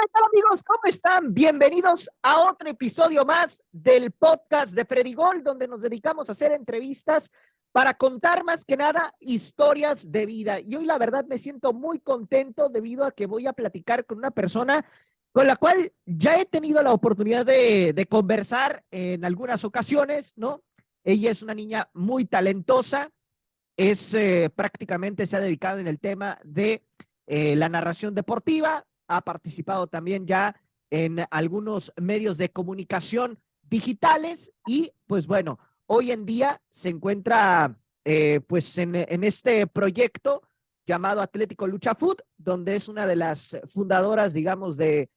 ¿Qué tal, amigos? ¿Cómo están? Bienvenidos a otro episodio más del podcast de Predigol, donde nos dedicamos a hacer entrevistas para contar más que nada historias de vida. Y hoy la verdad me siento muy contento debido a que voy a platicar con una persona con la cual ya he tenido la oportunidad de conversar en algunas ocasiones, ¿no? Ella es una niña muy talentosa, prácticamente se ha dedicado en el tema de la narración deportiva, ha participado también ya en algunos medios de comunicación digitales y pues bueno, hoy en día se encuentra pues en este proyecto llamado Atlético Lucha Food, donde es una de las fundadoras, digamos, de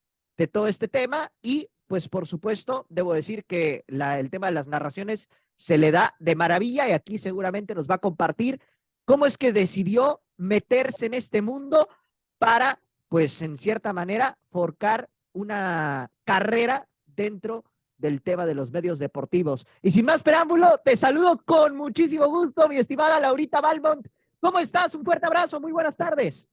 todo este tema y pues por supuesto, debo decir que el tema de las narraciones se le da de maravilla y aquí seguramente nos va a compartir cómo es que decidió meterse en este mundo para, pues, en cierta manera, forjar una carrera dentro del tema de los medios deportivos. Y sin más preámbulo, te saludo con muchísimo gusto, mi estimada Laurita Balmont. ¿Cómo estás? Un fuerte abrazo, muy buenas tardes.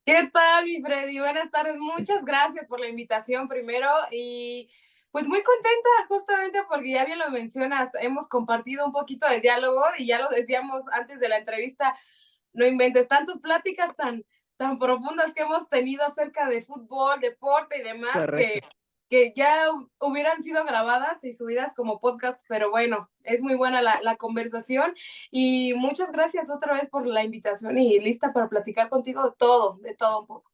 ¿Qué tal, mi Freddy? Buenas tardes, muchas gracias por la invitación primero y pues muy contenta justamente porque ya bien lo mencionas, hemos compartido un poquito de diálogo y ya lo decíamos antes de la entrevista, no inventes tantas pláticas tan profundas que hemos tenido acerca de fútbol, deporte y demás Correcto. que ya hubieran sido grabadas y subidas como podcast, pero bueno, es muy buena la conversación y muchas gracias otra vez por la invitación y lista para platicar contigo de todo un poco.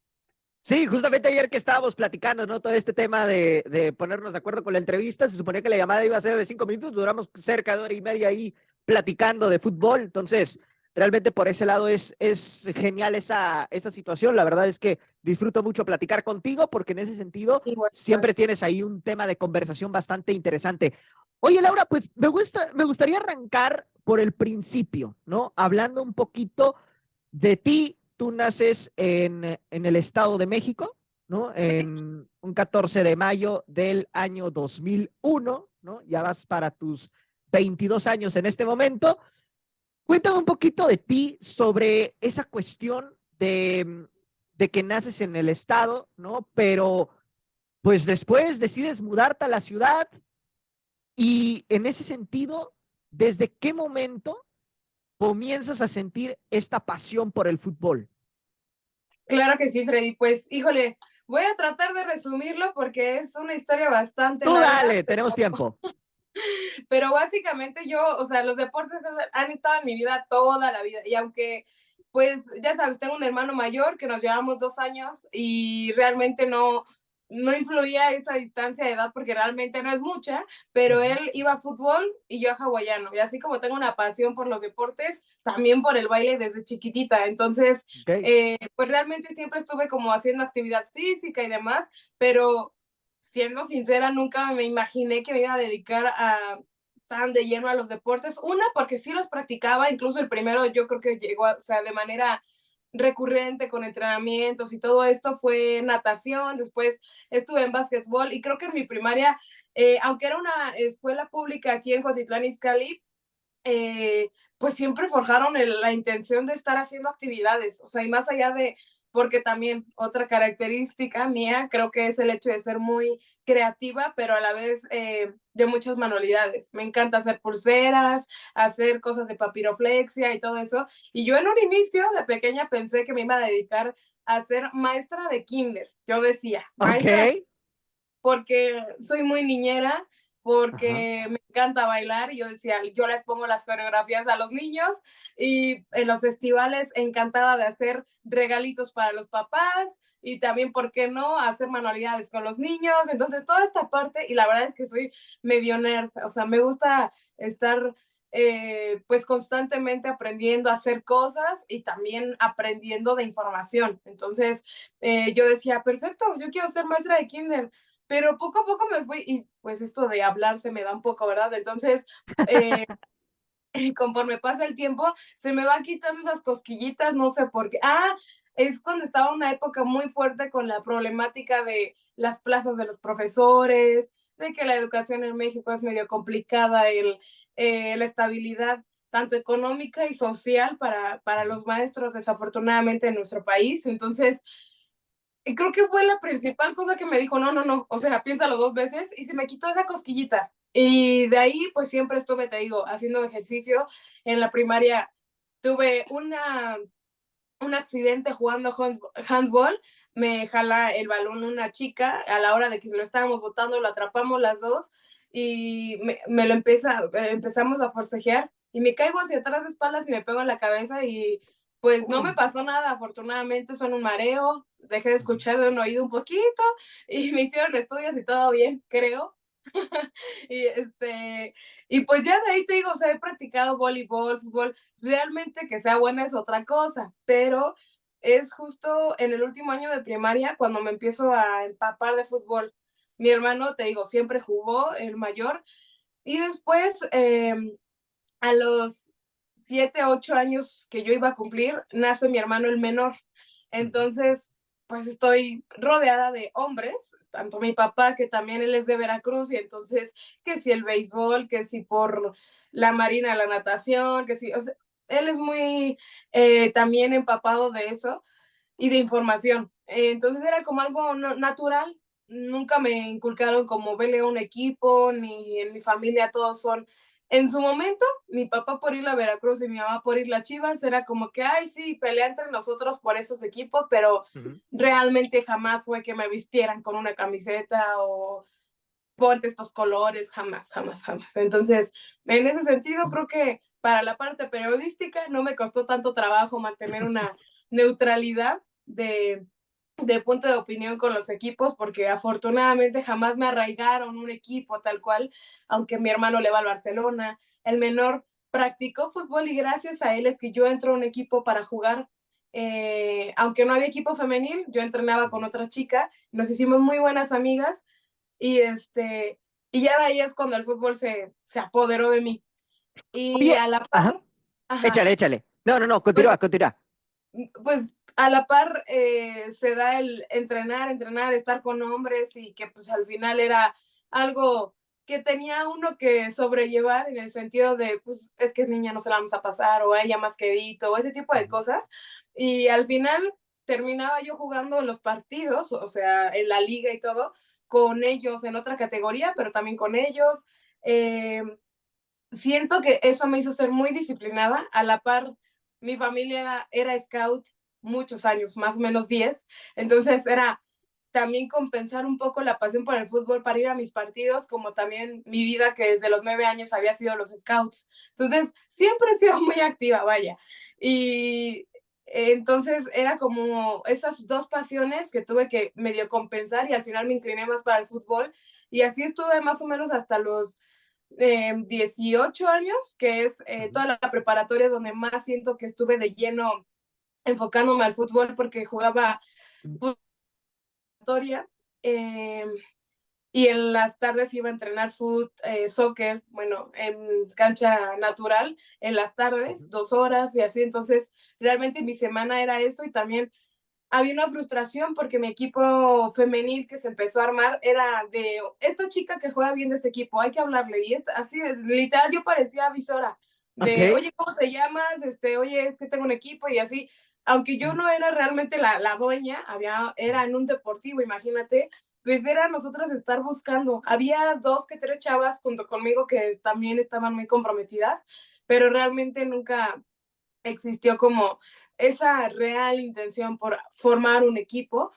Sí, justamente ayer que estábamos platicando, ¿no? Todo este tema de ponernos de acuerdo con la entrevista, se suponía que la llamada iba a ser de 5 minutos, duramos cerca de hora y media ahí platicando de fútbol, entonces realmente por ese lado es genial esa situación, la verdad es que disfruto mucho platicar contigo porque en ese sentido Igual. siempre tienes ahí un tema de conversación bastante interesante. Oye, Laura, pues me gustaría arrancar por el principio, ¿no? Hablando un poquito de ti. Tú naces en el Estado de México, ¿no? En un 14 de mayo del año 2001, ¿no? Ya vas para tus 22 años en este momento. Cuéntame un poquito de ti sobre esa cuestión de que naces en el Estado, ¿no? Pero pues después decides mudarte a la ciudad y en ese sentido, ¿desde qué momento comienzas a sentir esta pasión por el fútbol? Claro que sí, Freddy. Pues, híjole, voy a tratar de resumirlo porque es una historia bastante Tú larga, dale, tenemos tiempo. pero básicamente yo, o sea, los deportes han estado en mi vida toda la vida y aunque, pues, ya sabes, tengo un hermano mayor que nos llevamos 2 años y realmente no influía esa distancia de edad porque realmente no es mucha, pero él iba a fútbol y yo a hawaiano. Y así como tengo una pasión por los deportes, también por el baile desde chiquitita. Entonces, Okay. pues realmente siempre estuve como haciendo actividad física y demás, pero siendo sincera, nunca me imaginé que me iba a dedicar a tan de lleno a los deportes. Una, porque sí los practicaba, incluso el primero yo creo que llegó, o sea, de manera recurrente con entrenamientos y todo esto fue natación, después estuve en básquetbol y creo que en mi primaria, aunque era una escuela pública aquí en Cotitlán Izcalli, pues siempre forjaron la intención de estar haciendo actividades, o sea, y más allá de, porque también otra característica mía creo que es el hecho de ser muy creativa, pero a la vez de muchas manualidades. Me encanta hacer pulseras, hacer cosas de papiroflexia y todo eso. Y yo en un inicio de pequeña pensé que me iba a dedicar a ser maestra de kinder. Yo decía, Ok. maestra de porque soy muy niñera, Ajá. porque me encanta bailar y yo decía, yo les pongo las coreografías a los niños y en los festivales encantada de hacer regalitos para los papás y también, ¿por qué no?, hacer manualidades con los niños. Entonces, toda esta parte, y la verdad es que soy medio nerd, o sea, me gusta estar pues constantemente aprendiendo a hacer cosas y también aprendiendo de información. Entonces, yo decía, perfecto, yo quiero ser maestra de kinder, pero poco a poco me fui y pues esto de hablar se me da un poco, ¿verdad? Entonces, eh, conforme pasa el tiempo, se me van quitando esas cosquillitas, no sé por qué. Ah, es cuando estaba una época muy fuerte con la problemática de las plazas de los profesores, de que la educación en México es medio complicada, la estabilidad tanto económica y social para los maestros, desafortunadamente, en nuestro país. Entonces, Y creo que fue la principal cosa que me dijo, no, no, no, o sea, piénsalo 2 veces y se me quitó esa cosquillita. Y de ahí, pues siempre estuve, te digo, haciendo ejercicio. En la primaria tuve un accidente jugando handball, me jala el balón una chica, a la hora de que lo estábamos botando, lo atrapamos las dos y me lo empezamos a forcejear y me caigo hacia atrás de espaldas y me pego en la cabeza y pues no me pasó nada, afortunadamente, son un mareo, dejé de escuchar de un oído un poquito y me hicieron estudios y todo bien, creo. y y pues ya de ahí te digo, o sea, he practicado voleibol, fútbol, realmente que sea buena es otra cosa, pero es justo en el último año de primaria cuando me empiezo a empapar de fútbol. Mi hermano, te digo, siempre jugó, el mayor, y después a los 7, 8 años que yo iba a cumplir, nace mi hermano el menor. Entonces, pues estoy rodeada de hombres, tanto mi papá, que también él es de Veracruz, y entonces, que si el béisbol, que si por la marina, la natación, que si, o sea, él es muy también empapado de eso y de información. Entonces era como algo natural, nunca me inculcaron como vele a un equipo, ni en mi familia todos son. En su momento, mi papá por ir a Veracruz y mi mamá por ir a Chivas, era como que, ay, sí, pelea entre nosotros por esos equipos, pero realmente jamás fue que me vistieran con una camiseta o ponte estos colores, jamás, jamás, jamás. Entonces, en ese sentido, creo que para la parte periodística no me costó tanto trabajo mantener una neutralidad de punto de opinión con los equipos, porque afortunadamente jamás me arraigaron un equipo tal cual, aunque mi hermano le va al Barcelona, el menor practicó fútbol y gracias a él es que yo entro a un equipo para jugar. Aunque no había equipo femenil, yo entrenaba con otra chica, nos hicimos muy buenas amigas y y ya de ahí es cuando el fútbol se apoderó de mí. Y Oye, a la ajá, par, ajá, échale, échale. No, no, no, pues continúa, continúa. pues a la par se da el entrenar, entrenar, estar con hombres y que pues al final era algo que tenía uno que sobrellevar en el sentido de, pues es que niña no se la vamos a pasar o a ella más quedito o ese tipo de cosas. Y al final terminaba yo jugando en los partidos, o sea, en la liga y todo, con ellos en otra categoría, pero también con ellos. Eh, Siento que eso me hizo ser muy disciplinada. A la par, mi familia era scout muchos años, más o menos 10. Entonces era también compensar un poco la pasión por el fútbol para ir a mis partidos, como también mi vida que desde los 9 años había sido los scouts. Entonces, siempre he sido muy activa, vaya. Y entonces era como esas dos pasiones que tuve que medio compensar y al final me incliné más para el fútbol. Y así estuve más o menos hasta los 18 años, que es toda la preparatoria donde más siento que estuve de lleno enfocándome al fútbol porque jugaba fútbol eh, y en las tardes iba a entrenar soccer, bueno, en cancha natural, en las tardes, 2 horas y así, entonces realmente mi semana era eso y también había una frustración porque mi equipo femenil que se empezó a armar era de esta chica que juega bien de este equipo, hay que hablarle. Y así, literal, yo parecía avisora de, Ok. oye, ¿cómo te llamas? Oye, es que tengo un equipo y así. Aunque yo no era realmente la dueña, era en un deportivo, imagínate, pues era nosotras estar buscando. Había 2 que 3 chavas junto conmigo que también estaban muy comprometidas, pero realmente nunca existió como esa real intención por formar un equipo.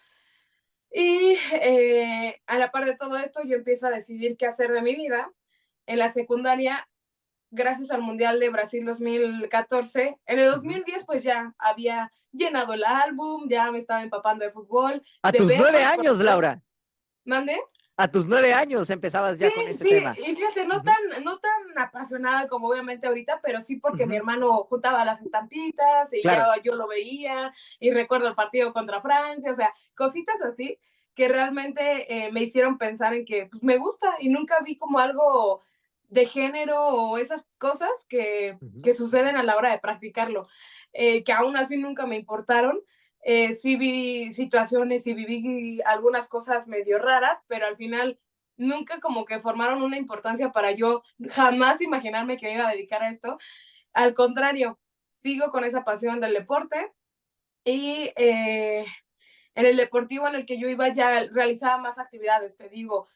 Y a la par de todo esto, yo empiezo a decidir qué hacer de mi vida. En la secundaria, gracias al Mundial de Brasil 2014, en el 2010 pues ya había llenado el álbum, ya me estaba empapando de fútbol, A de tus verlo, nueve de años, conocer. Laura. ¿Mande? A tus 9 años empezabas Sí, ya con ese sí, tema. y fíjate, no tan apasionada como obviamente ahorita, pero sí porque mi Ujú, hermano juntaba las estampitas y ya claro. yo lo veía y recuerdo el partido contra Francia, o sea, cositas así que realmente me hicieron pensar en que pues, me gusta y nunca vi como algo de género o esas cosas que suceden a la hora de practicarlo, que aún así nunca me importaron. Sí vi situaciones y viví algunas cosas medio raras, pero al final nunca como que formaron una importancia para yo jamás imaginarme que me iba a dedicar a esto. Al contrario, sigo con esa pasión del deporte y En el deportivo en el que yo iba ya realizaba más actividades, te digo,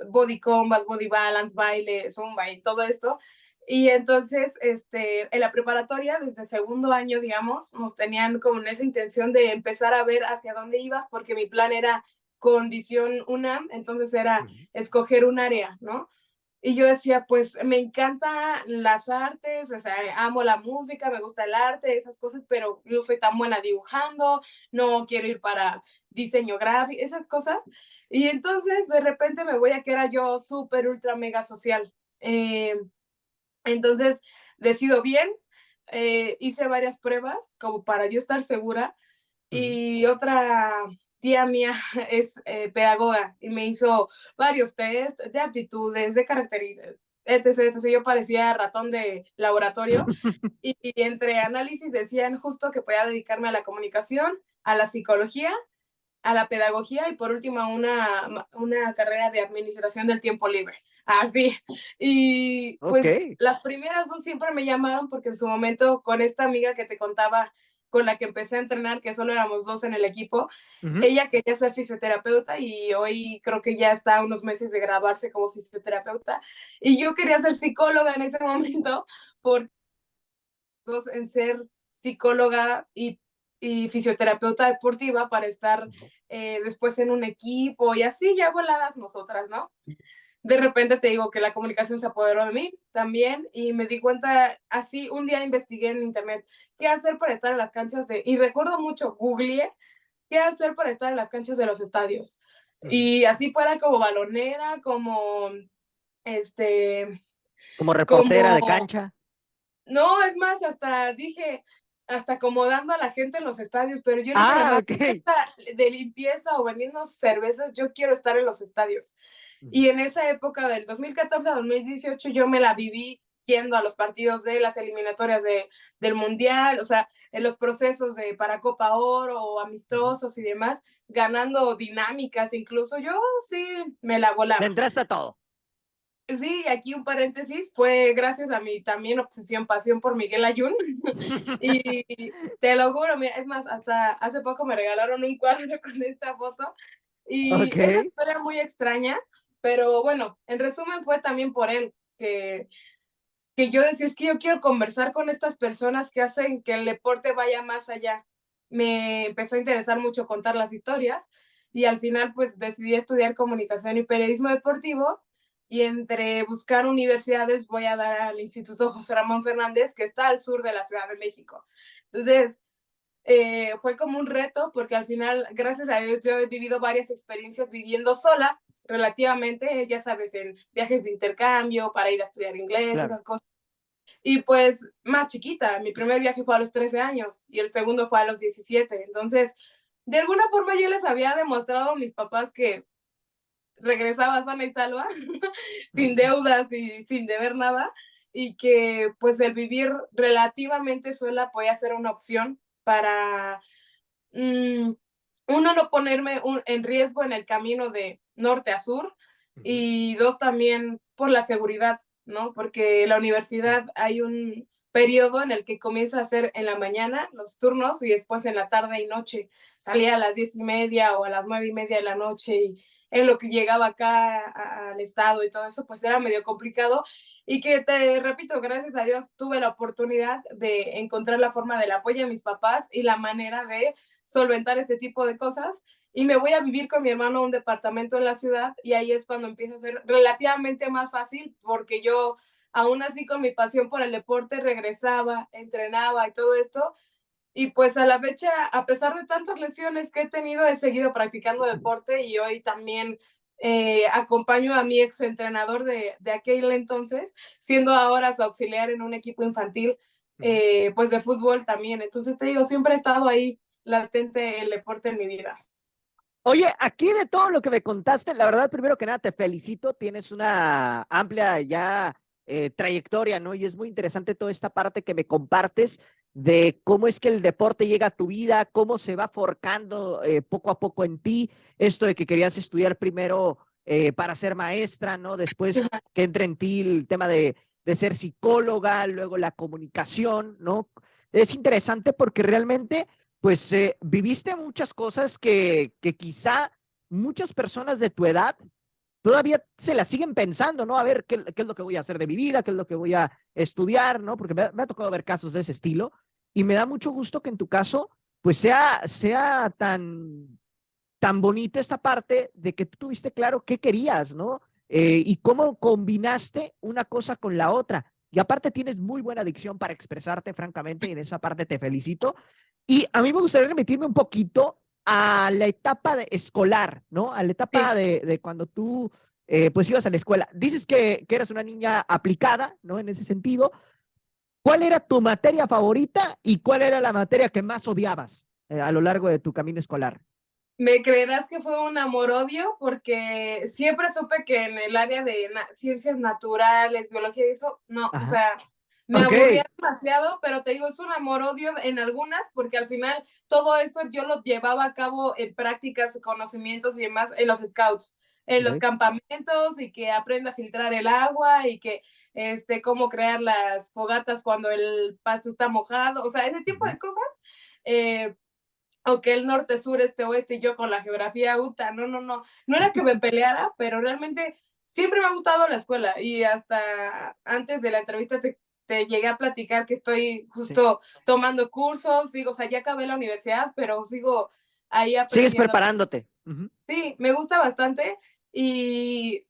body combat, body balance, baile, zumba y todo esto. Y entonces, en la preparatoria, desde segundo año, digamos, nos tenían como en esa intención de empezar a ver hacia dónde ibas, porque mi plan era condición UNAM, entonces era escoger un área, ¿no? Y yo decía, pues me encantan las artes, o sea, amo la música, me gusta el arte, esas cosas, pero no soy tan buena dibujando, no quiero ir para diseño gráfico, esas cosas. Y entonces de repente me voy a que era yo súper, ultra, mega social. Entonces decido bien, hice varias pruebas como para yo estar segura y otra tía mía es pedagoga y me hizo varios test de aptitudes, de características, etc, etc. Yo parecía ratón de laboratorio y entre análisis decían justo que podía dedicarme a la comunicación, a la psicología, a la pedagogía y por último una carrera de administración del tiempo libre. Así. Y Ok. pues las primeras dos siempre me llamaron porque en su momento con esta amiga que te contaba con la que empecé a entrenar, que solo éramos dos en el equipo, ella quería ser fisioterapeuta y hoy creo que ya está a unos meses de graduarse como fisioterapeuta. Y yo quería ser psicóloga en ese momento por dos en ser psicóloga y fisioterapeuta deportiva para estar después en un equipo y así ya voladas nosotras, ¿no? De repente te digo que la comunicación se apoderó de mí también y me di cuenta, así un día investigué en internet qué hacer para estar en las canchas y recuerdo mucho, googleé qué hacer para estar en las canchas de los estadios. Y así fuera como balonera, como, Como reportera como de cancha. no, es más, hasta dije, hasta acomodando a la gente en los estadios, pero yo le dije, Ah, además ok. de limpieza o vendiendo cervezas, yo quiero estar en los estadios. Y en esa época del 2014 a 2018 yo me la viví yendo a los partidos de las eliminatorias del Mundial, o sea, en los procesos de para Copa Oro o amistosos y demás, ganando dinámicas, incluso yo sí me la Le volaba. entraste a todo. Sí, aquí un paréntesis, fue gracias a mi también obsesión, pasión por Miguel Ayun. Y te lo juro, mira, es más, hasta hace poco me regalaron un cuadro con esta foto. Y es una Ok. historia muy extraña, pero bueno, en resumen fue también por él que yo decía, es que yo quiero conversar con estas personas que hacen que el deporte vaya más allá. Me empezó a interesar mucho contar las historias y al final pues decidí estudiar comunicación y periodismo deportivo y entre buscar universidades voy a dar al Instituto José Ramón Fernández que está al sur de la Ciudad de México. Entonces, fue como un reto porque al final, gracias a Dios, yo he vivido varias experiencias viviendo sola, relativamente, ya sabes, en viajes de intercambio para ir a estudiar inglés, Claro. esas cosas. Y pues más chiquita, mi primer viaje fue a los 13 años y el segundo fue a los 17. Entonces, de alguna forma yo les había demostrado a mis papás que regresaba sana y salva, sin deudas y sin deber nada, y que pues el vivir relativamente sola podía ser una opción para uno, no ponerme en riesgo en el camino de norte a sur y dos, también por la seguridad, ¿no? Porque la universidad hay un periodo en el que comienza a hacer en la mañana los turnos y después en la tarde y noche. Salía a las 10:30 o a las 9:30 de la noche y en lo que llegaba acá al estado y todo eso, pues era medio complicado y que te repito, gracias a Dios tuve la oportunidad de encontrar la forma del apoyo de mis papás y la manera de solventar este tipo de cosas y me voy a vivir con mi hermano a un departamento en la ciudad y ahí es cuando empieza a ser relativamente más fácil porque yo aún así con mi pasión por el deporte regresaba, entrenaba y todo esto y pues a la fecha, a pesar de tantas lesiones que he tenido, he seguido practicando deporte y hoy también acompaño a mi ex entrenador de aquel entonces, siendo ahora su auxiliar en un equipo infantil, pues de fútbol también. Entonces te digo, siempre he estado ahí latente el deporte en mi vida. Oye, aquí de todo lo que me contaste, la verdad, primero que nada, te felicito, tienes una amplia ya trayectoria, ¿no? Y es muy interesante toda esta parte que me compartes de cómo es que el deporte llega a tu vida, cómo se va forjando poco a poco en ti, esto de que querías estudiar primero para ser maestra, ¿no? Después que entre en ti el tema de ser psicóloga, luego la comunicación, ¿no? Es interesante porque realmente pues viviste muchas cosas que quizá muchas personas de tu edad todavía se la siguen pensando, ¿no? A ver, ¿qué es lo que voy a hacer de mi vida? ¿Qué es lo que voy a estudiar? ¿No? Porque me ha tocado ver casos de ese estilo y me da mucho gusto que en tu caso, pues sea tan bonita esta parte de que tú tuviste claro qué querías, ¿no? Y cómo combinaste una cosa con la otra. Y aparte tienes muy buena dicción para expresarte, francamente, y en esa parte te felicito. Y a mí me gustaría remitirme un poquito a la etapa de escolar, ¿no? A la etapa Sí, de cuando tú, pues, ibas a la escuela. Dices que eras una niña aplicada, ¿no? En ese sentido. ¿Cuál era tu materia favorita y cuál era la materia que más odiabas a lo largo de tu camino escolar? me creerás que fue un amor-odio porque siempre supe que en el área de ciencias naturales, biología y eso, no, o Ajá. sea, me Ok. aburría demasiado, pero te digo, es un amor-odio en algunas porque al final todo eso yo lo llevaba a cabo en prácticas, conocimientos y demás en los scouts, en los Ok. campamentos y que aprenda a filtrar el agua y que cómo crear las fogatas cuando el pasto está mojado, o sea, ese tipo Ujú. de cosas. Eh, o que el norte, sur, este, oeste, y yo con la geografía, UTA, no era que me peleara, pero realmente siempre me ha gustado la escuela y hasta antes de la entrevista te llegué a platicar que estoy Sí. justo tomando cursos, digo, o sea, ya acabé la universidad, pero sigo ahí Sigues aprendiendo. preparándote. Ujú. Sí, me gusta bastante y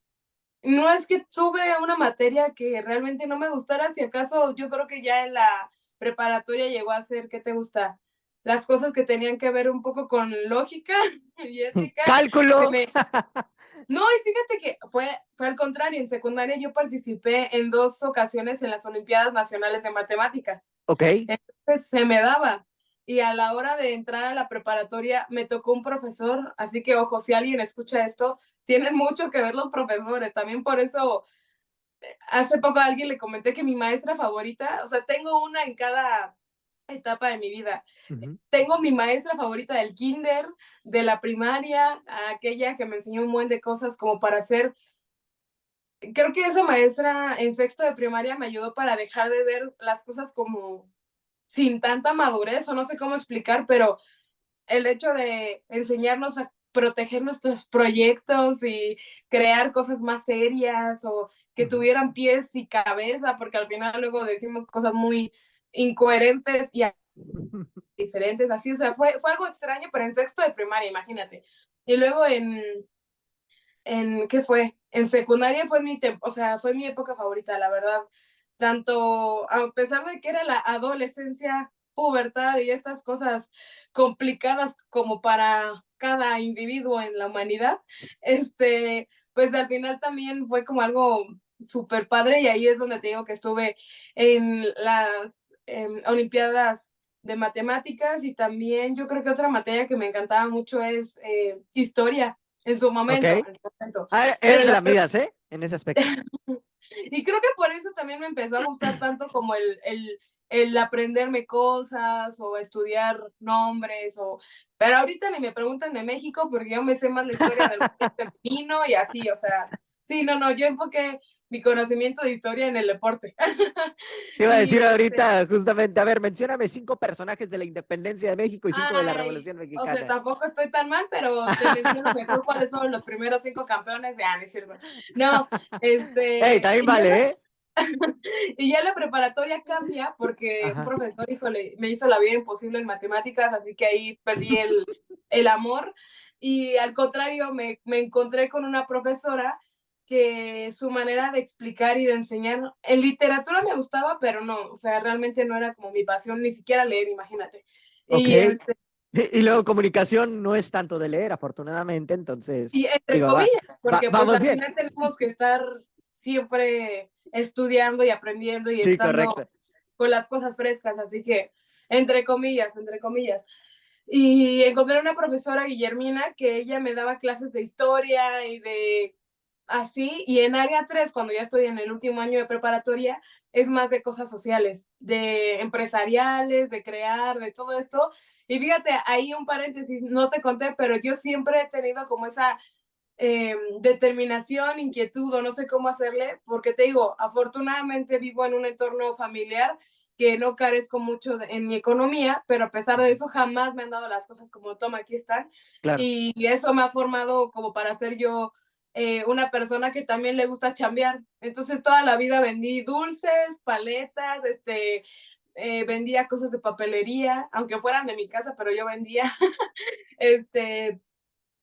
no es que tuve una materia que realmente no me gustara, si acaso yo creo que ya en la preparatoria llegó a ser, ¿qué te gusta? Las cosas que tenían que ver un poco con lógica y ética, se Cálculo. me... No, y fíjate que fue al contrario, en secundaria yo participé en 2 ocasiones en las Olimpiadas Nacionales de Matemáticas. Ok. Entonces se me daba. Y a la hora de entrar a la preparatoria me tocó un profesor, así que ojo, si alguien escucha esto, tienen mucho que ver los profesores. También por eso, hace poco a alguien le comenté que mi maestra favorita, o sea, tengo una en cada etapa de mi vida. Ujú. Tengo mi maestra favorita del kinder, de la primaria, aquella que me enseñó un buen de cosas como para hacer. Creo que esa maestra en sexto de primaria me ayudó para dejar de ver las cosas como sin tanta madurez, o no sé cómo explicar, pero el hecho de enseñarnos a proteger nuestros proyectos y crear cosas más serias o que Ujú. tuvieran pies y cabeza, porque al final luego decimos cosas muy incoherentes y diferentes, así, o sea, fue algo extraño, pero en sexto de primaria, imagínate. Y luego ¿qué fue? En secundaria fue o sea, fue mi época favorita, la verdad. Tanto, a pesar de que era la adolescencia, pubertad y estas cosas complicadas como para cada individuo en la humanidad, pues al final también fue como algo súper padre y ahí es donde te digo que estuve en las Olimpiadas de matemáticas y también yo creo que otra materia que me encantaba mucho es historia en su Ok. momento, en su momento. Ah, Pero eres en de la las mías, ¿eh? En ese aspecto. y creo que por eso también me empezó a gustar tanto como el aprenderme cosas o estudiar nombres o... Pero ahorita ni me preguntan de México porque yo me sé más la historia del femenino y así, o sea, sí, no, yo enfoqué mi conocimiento de historia en el deporte. Te iba a Y decir ahorita, justamente, a ver, mencióname 5 personajes de la independencia de México y 5 de la ay, Revolución o sea, Mexicana. tampoco estoy tan mal, pero te menciono mejor cuáles fueron los primeros 5 campeones de no es cierto. No, Ey, también y ya vale, ¿eh? y ya la preparatoria cambia porque un Ajá. profesor, híjole, me hizo la vida imposible en matemáticas, así que ahí perdí el amor. Y al contrario, me encontré con una profesora que su manera de explicar y de enseñar, en literatura me gustaba, pero no, o sea, realmente no era como mi pasión, ni siquiera leer, imagínate. Ok. Y Y luego comunicación no es tanto de leer, afortunadamente, entonces, Y entre digo, comillas, porque pues vamos al bien. final tenemos que estar siempre estudiando y aprendiendo y Sí, estando correcto. con las cosas frescas, así que entre comillas, entre comillas. Y encontré una profesora, Guillermina, que ella me daba clases de historia y de así, y en área 3 cuando ya estoy en el último año de preparatoria, es más de cosas sociales, de empresariales, de crear, de todo esto. Y fíjate, ahí un paréntesis, no te conté, pero yo siempre he tenido como esa determinación, inquietud o no sé cómo hacerle, porque te digo, afortunadamente vivo en un entorno familiar que no carezco mucho en mi economía, pero a pesar de eso jamás me han dado las cosas como toma, aquí están. Claro. Y eso me ha formado como para ser yo una persona que también le gusta chambear. Entonces toda la vida vendí dulces, paletas, vendía cosas de papelería, aunque fueran de mi casa, pero yo vendía. este,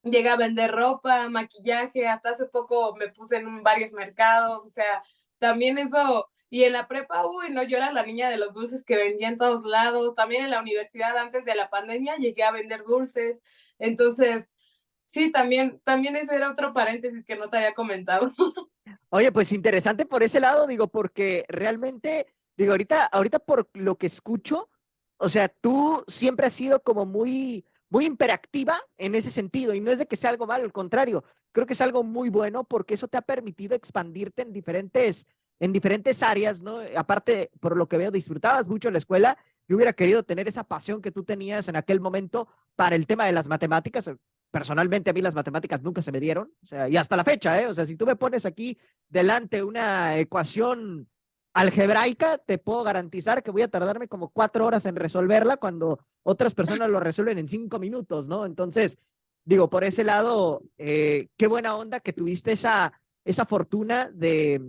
Llegué a vender ropa, maquillaje, hasta hace poco me puse en varios mercados, o sea, también eso, y en la prepa, uy, no, yo era la niña de los dulces que vendía en todos lados, también en la universidad antes de la pandemia llegué a vender dulces, entonces, sí, también ese era otro paréntesis que no te había comentado. Oye, pues interesante por ese lado, digo, porque realmente, digo, ahorita por lo que escucho, o sea, tú siempre has sido como muy hiperactiva en ese sentido, y no es de que sea algo malo, al contrario, creo que es algo muy bueno porque eso te ha permitido expandirte en diferentes áreas, ¿no? Aparte, por lo que veo, disfrutabas mucho la escuela. Yo hubiera querido tener esa pasión que tú tenías en aquel momento para el tema de las matemáticas. Personalmente a mí las matemáticas nunca se me dieron, o sea, y hasta la fecha, ¿eh? O sea, si tú me pones aquí delante una ecuación algebraica, te puedo garantizar que voy a tardarme como 4 horas en resolverla cuando otras personas lo resuelven en 5 minutos, ¿no? Entonces, digo, por ese lado, qué buena onda que tuviste esa fortuna de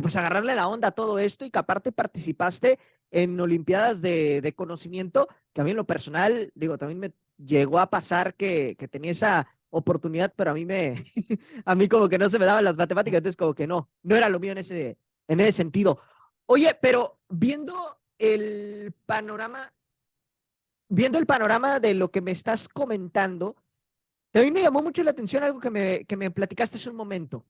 pues agarrarle la onda a todo esto y que aparte participaste en Olimpiadas de conocimiento, que a mí en lo personal, digo, también me llegó a pasar que tenía esa oportunidad, pero a mí como que no se me daban las matemáticas, entonces como que no era lo mío en ese sentido. Oye, pero viendo el panorama de lo que me estás comentando, también me llamó mucho la atención algo que me platicaste hace un momento.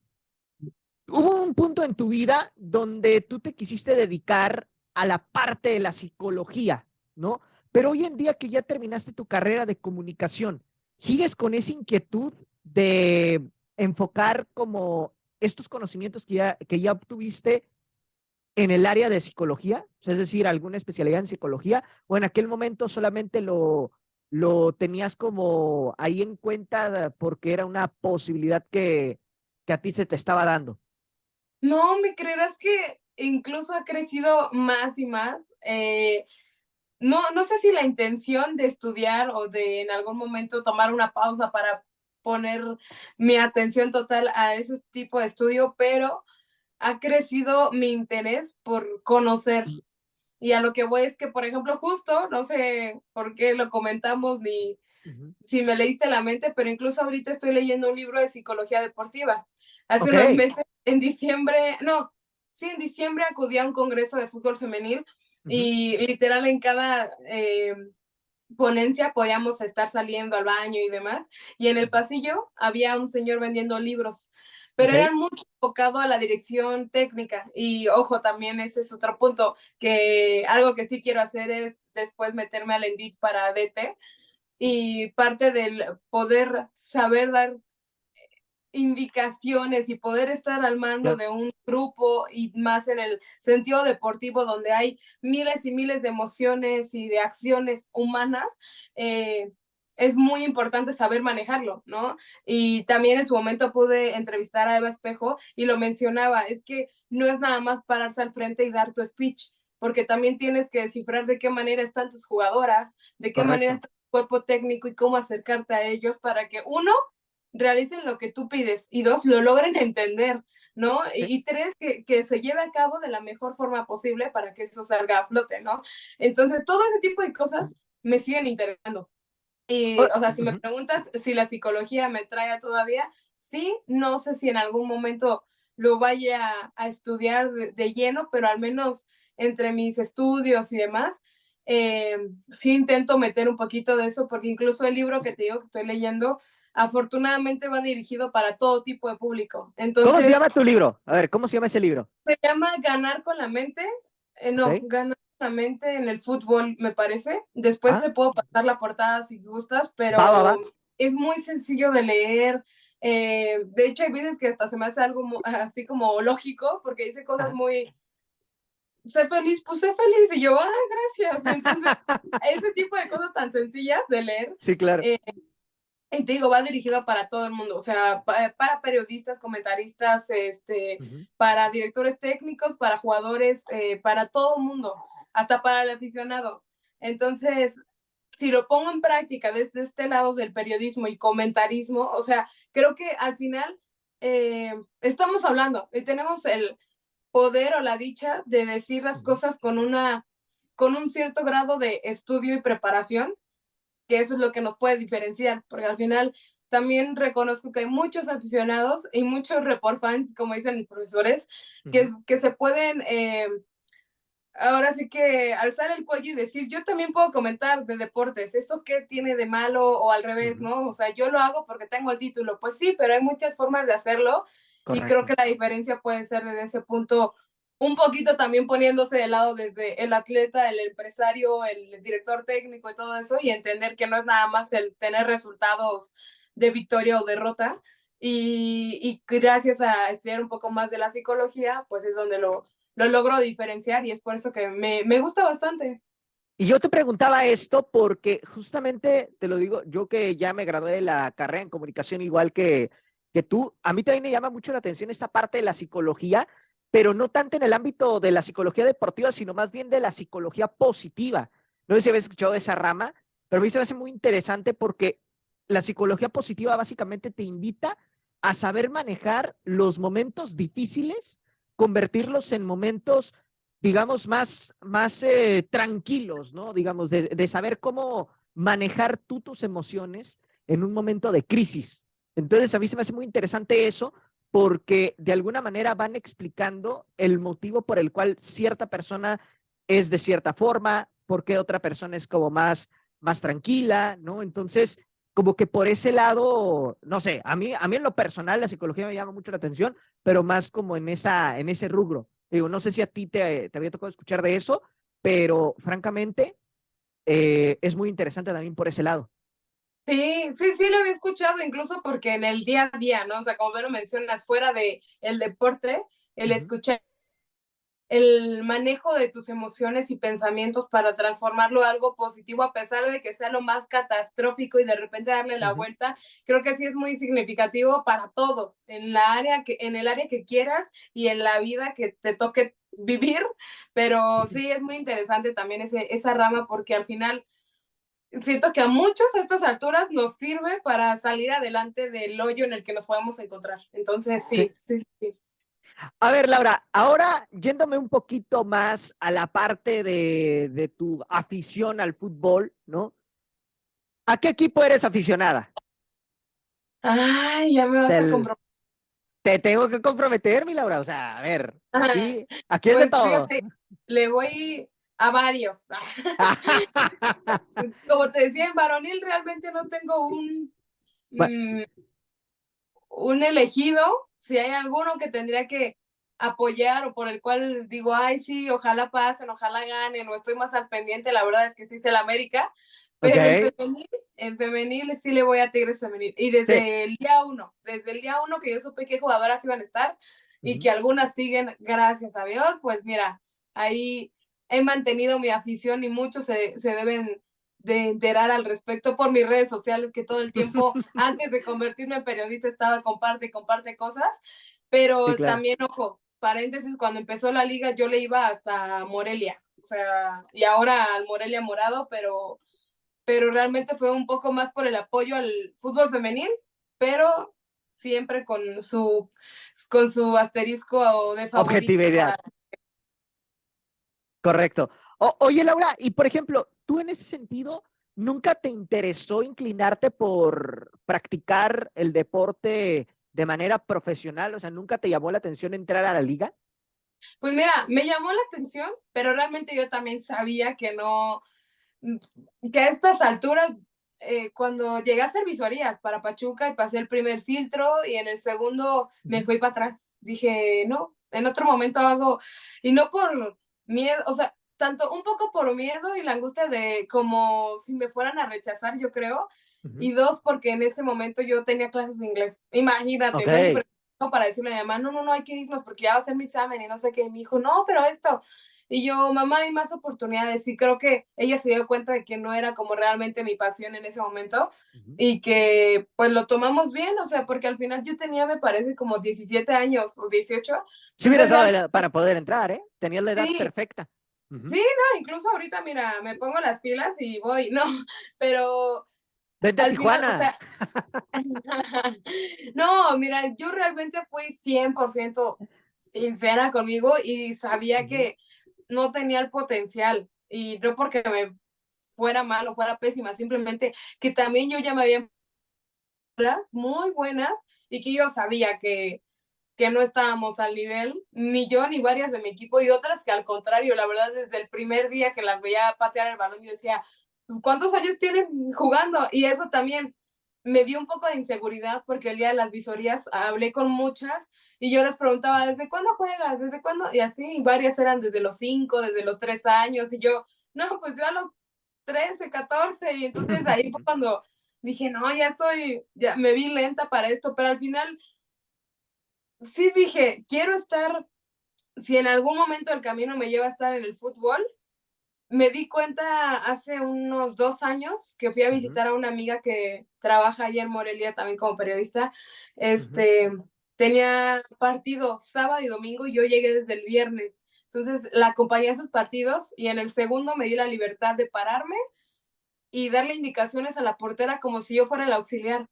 Hubo un punto en tu vida donde tú te quisiste dedicar a la parte de la psicología, ¿no? Pero hoy en día que ya terminaste tu carrera de comunicación, ¿sigues con esa inquietud de enfocar como estos conocimientos que ya obtuviste en el área de psicología? O sea, es decir, alguna especialidad en psicología, o en aquel momento solamente lo tenías como ahí en cuenta porque era una posibilidad que a ti se te estaba dando. No, me creerás que incluso ha crecido más y más. No sé si la intención de estudiar o de en algún momento tomar una pausa para poner mi atención total a ese tipo de estudio, pero ha crecido mi interés por conocer. Y a lo que voy es que, por ejemplo, justo, no sé por qué lo comentamos ni Ujú. si me leíste la mente, pero incluso ahorita estoy leyendo un libro de psicología deportiva. Hace Ok. unos meses, en diciembre, no, sí, en diciembre acudí a un congreso de fútbol femenil Ujú. y literal en cada ponencia podíamos estar saliendo al baño y demás, y en el pasillo había un señor vendiendo libros, pero Ok. eran mucho enfocado a la dirección técnica, y ojo, también ese es otro punto, que algo que sí quiero hacer es después meterme al ENDIT para DT, y parte del poder saber dar indicaciones y poder estar al mando Ya. de un grupo y más en el sentido deportivo donde hay miles y miles de emociones y de acciones humanas, es muy importante saber manejarlo, ¿no? Y también en su momento pude entrevistar a Eva Espejo y lo mencionaba, es que no es nada más pararse al frente y dar tu speech, porque también tienes que descifrar de qué manera están tus jugadoras, de qué manera Correcto. está tu cuerpo técnico y cómo acercarte a ellos para que uno, realicen lo que tú pides y dos, lo logren entender, ¿no? Sí. Y tres, que se lleve a cabo de la mejor forma posible para que eso salga a flote, ¿no? Entonces, todo ese tipo de cosas me siguen interesando. Y, O- o sea, si me Ujú. preguntas si la psicología me trae todavía, sí, no sé si en algún momento lo vaya a estudiar de lleno, pero al menos entre mis estudios y demás, sí intento meter un poquito de eso, porque incluso el libro que te digo que estoy leyendo, afortunadamente va dirigido para todo tipo de público. ¿Cómo se Entonces, llama tu libro? A ver, ¿cómo se llama ese libro? se llama Ganar con la mente. Ok. No, Ganar con la mente en el fútbol, me parece. Después Ah, te puedo pasar la portada si gustas, va. pero es muy sencillo de leer. De hecho, hay veces que hasta se me hace algo así como lógico, porque dice cosas Ajá. muy, sé feliz, pues sé feliz. Y yo, gracias. Entonces, ese tipo de cosas tan sencillas de leer, Sí, claro. eh, y te digo, va dirigido para todo el mundo, o sea, para periodistas, comentaristas, Ujú. para directores técnicos, para jugadores, para todo el mundo. hasta para el aficionado. Entonces, si lo pongo en práctica desde este lado del periodismo y comentarismo, o sea, creo que al final estamos hablando y tenemos el poder o la dicha de decir las cosas con un cierto grado de estudio y preparación, que eso es lo que nos puede diferenciar, porque al final también reconozco que hay muchos aficionados y muchos report fans, como dicen mis profesores, que se pueden ahora sí que alzar el cuello y decir, yo también puedo comentar de deportes, ¿esto qué tiene de malo? O al revés, ¿no? O sea, yo lo hago porque tengo el título. Pues sí, pero hay muchas formas de hacerlo. Correcto. Y creo que la diferencia puede ser desde ese punto, un poquito también poniéndose de lado desde el atleta, el empresario, el director técnico y todo eso, y entender que no es nada más el tener resultados de victoria o derrota. Y gracias a estudiar un poco más de la psicología, pues es donde lo logro diferenciar y es por eso que me gusta bastante. Y yo te preguntaba esto porque justamente, te lo digo, yo que ya me gradué de la carrera en comunicación igual que tú, a mí también me llama mucho la atención esta parte de la psicología, pero no tanto en el ámbito de la psicología deportiva, sino más bien de la psicología positiva. No sé si habéis escuchado de esa rama, pero a mí se me hace muy interesante porque la psicología positiva básicamente te invita a saber manejar los momentos difíciles, convertirlos en momentos, digamos, más tranquilos, ¿no? Digamos, de saber cómo manejar tú tus emociones en un momento de crisis. Entonces, a mí se me hace muy interesante eso, porque de alguna manera van explicando el motivo por el cual cierta persona es de cierta forma, por qué otra persona es como más tranquila, ¿no? Entonces, como que por ese lado, no sé, a mí en lo personal la psicología me llama mucho la atención, pero más como en ese rubro. Digo, no sé si a ti te había tocado escuchar de eso, pero francamente es muy interesante también por ese lado. Sí, lo había escuchado, incluso porque en el día a día, ¿no? O sea, como me lo mencionas, fuera de el deporte, el escuchar el manejo de tus emociones y pensamientos para transformarlo a algo positivo, a pesar de que sea lo más catastrófico y de repente darle la vuelta, creo que sí es muy significativo para todos, en el área que quieras y en la vida que te toque vivir, pero sí es muy interesante también esa rama, porque al final siento que a muchos a estas alturas nos sirve para salir adelante del hoyo en el que nos podemos encontrar. Entonces, sí. A ver, Laura, ahora yéndome un poquito más a la parte de tu afición al fútbol, ¿no? ¿A qué equipo eres aficionada? Ay, ya me vas a comprometer. Te tengo que comprometer, mi Laura. O sea, a ver, aquí es de Pues todo. fíjate, le voy a varios. Como te decía, en varonil realmente no tengo un elegido. Si hay alguno que tendría que apoyar o por el cual digo, ay, sí, ojalá pasen, ojalá ganen, o estoy más al pendiente, la verdad es que sí es el América, pero en femenil sí le voy a Tigres femenil. Y desde el día uno que yo supe qué jugadoras iban a estar y que algunas siguen, gracias a Dios, pues mira, ahí he mantenido mi afición y muchos se deben de enterar al respecto por mis redes sociales, que todo el tiempo, antes de convertirme en periodista, estaba comparte cosas, pero sí, claro. También, ojo, paréntesis, cuando empezó la liga yo le iba hasta Morelia, o sea, y ahora al Morelia morado, pero realmente fue un poco más por el apoyo al fútbol femenil, siempre con su asterisco de favorito. Objetividad. Correcto. Oye, Laura, y por ejemplo, tú en ese sentido, ¿nunca te interesó inclinarte por practicar el deporte de manera profesional? O sea, ¿nunca te llamó la atención entrar a la liga? Pues mira, me llamó la atención, pero realmente yo también sabía que no, que a estas alturas, cuando llegué a hacer visorías para Pachuca y pasé el primer filtro y en el segundo me fui para atrás. Dije, no, en otro momento hago, y no por miedo, o sea, tanto un poco por miedo y la angustia de como si me fueran a rechazar, yo creo, y dos, porque en ese momento yo tenía clases de inglés. Imagínate, para decirle a mi mamá, no, hay que irnos porque ya va a ser mi examen y no sé qué. Y mi hijo, no, pero esto. Y yo, mamá, hay más oportunidades. Y creo que ella se dio cuenta de que no era como realmente mi pasión en ese momento y que pues lo tomamos bien, o sea, porque al final yo tenía, me parece, como 17 años o 18. Sí, hubieras dado para poder entrar, ¿eh? Tenías la edad perfecta. Ujú. Sí, no, incluso ahorita, mira, me pongo las pilas y voy, no, pero Vente a al final, o Tijuana. sea, no, mira, yo realmente fui 100% sincera conmigo y sabía Ujú, que no tenía el potencial y no porque me fuera mal o fuera pésima, simplemente que también yo ya me había muy buenas y que yo sabía que no estábamos al nivel, ni yo ni varias de mi equipo, y otras que al contrario, la verdad, desde el primer día que las veía patear el balón, yo decía, pues, ¿cuántos años tienen jugando? Y eso también me dio un poco de inseguridad porque el día de las visorías hablé con muchas y yo les preguntaba, ¿desde cuándo juegas? ¿Desde cuándo? Y así, y varias eran desde los 5, desde los 3 años, y yo, no, pues yo a los 13, 14, y entonces ahí fue cuando dije, no, ya estoy, ya me vi lenta para esto, pero al final sí dije, quiero estar, si en algún momento el camino me lleva a estar en el fútbol, me di cuenta hace unos 2 años que fui a ujú, visitar a una amiga que trabaja allá en Morelia también como periodista. ujú, Este, tenía partido sábado y domingo y yo llegué desde el viernes. Entonces la acompañé a esos partidos y en el segundo me di la libertad de pararme y darle indicaciones a la portera como si yo fuera el auxiliar.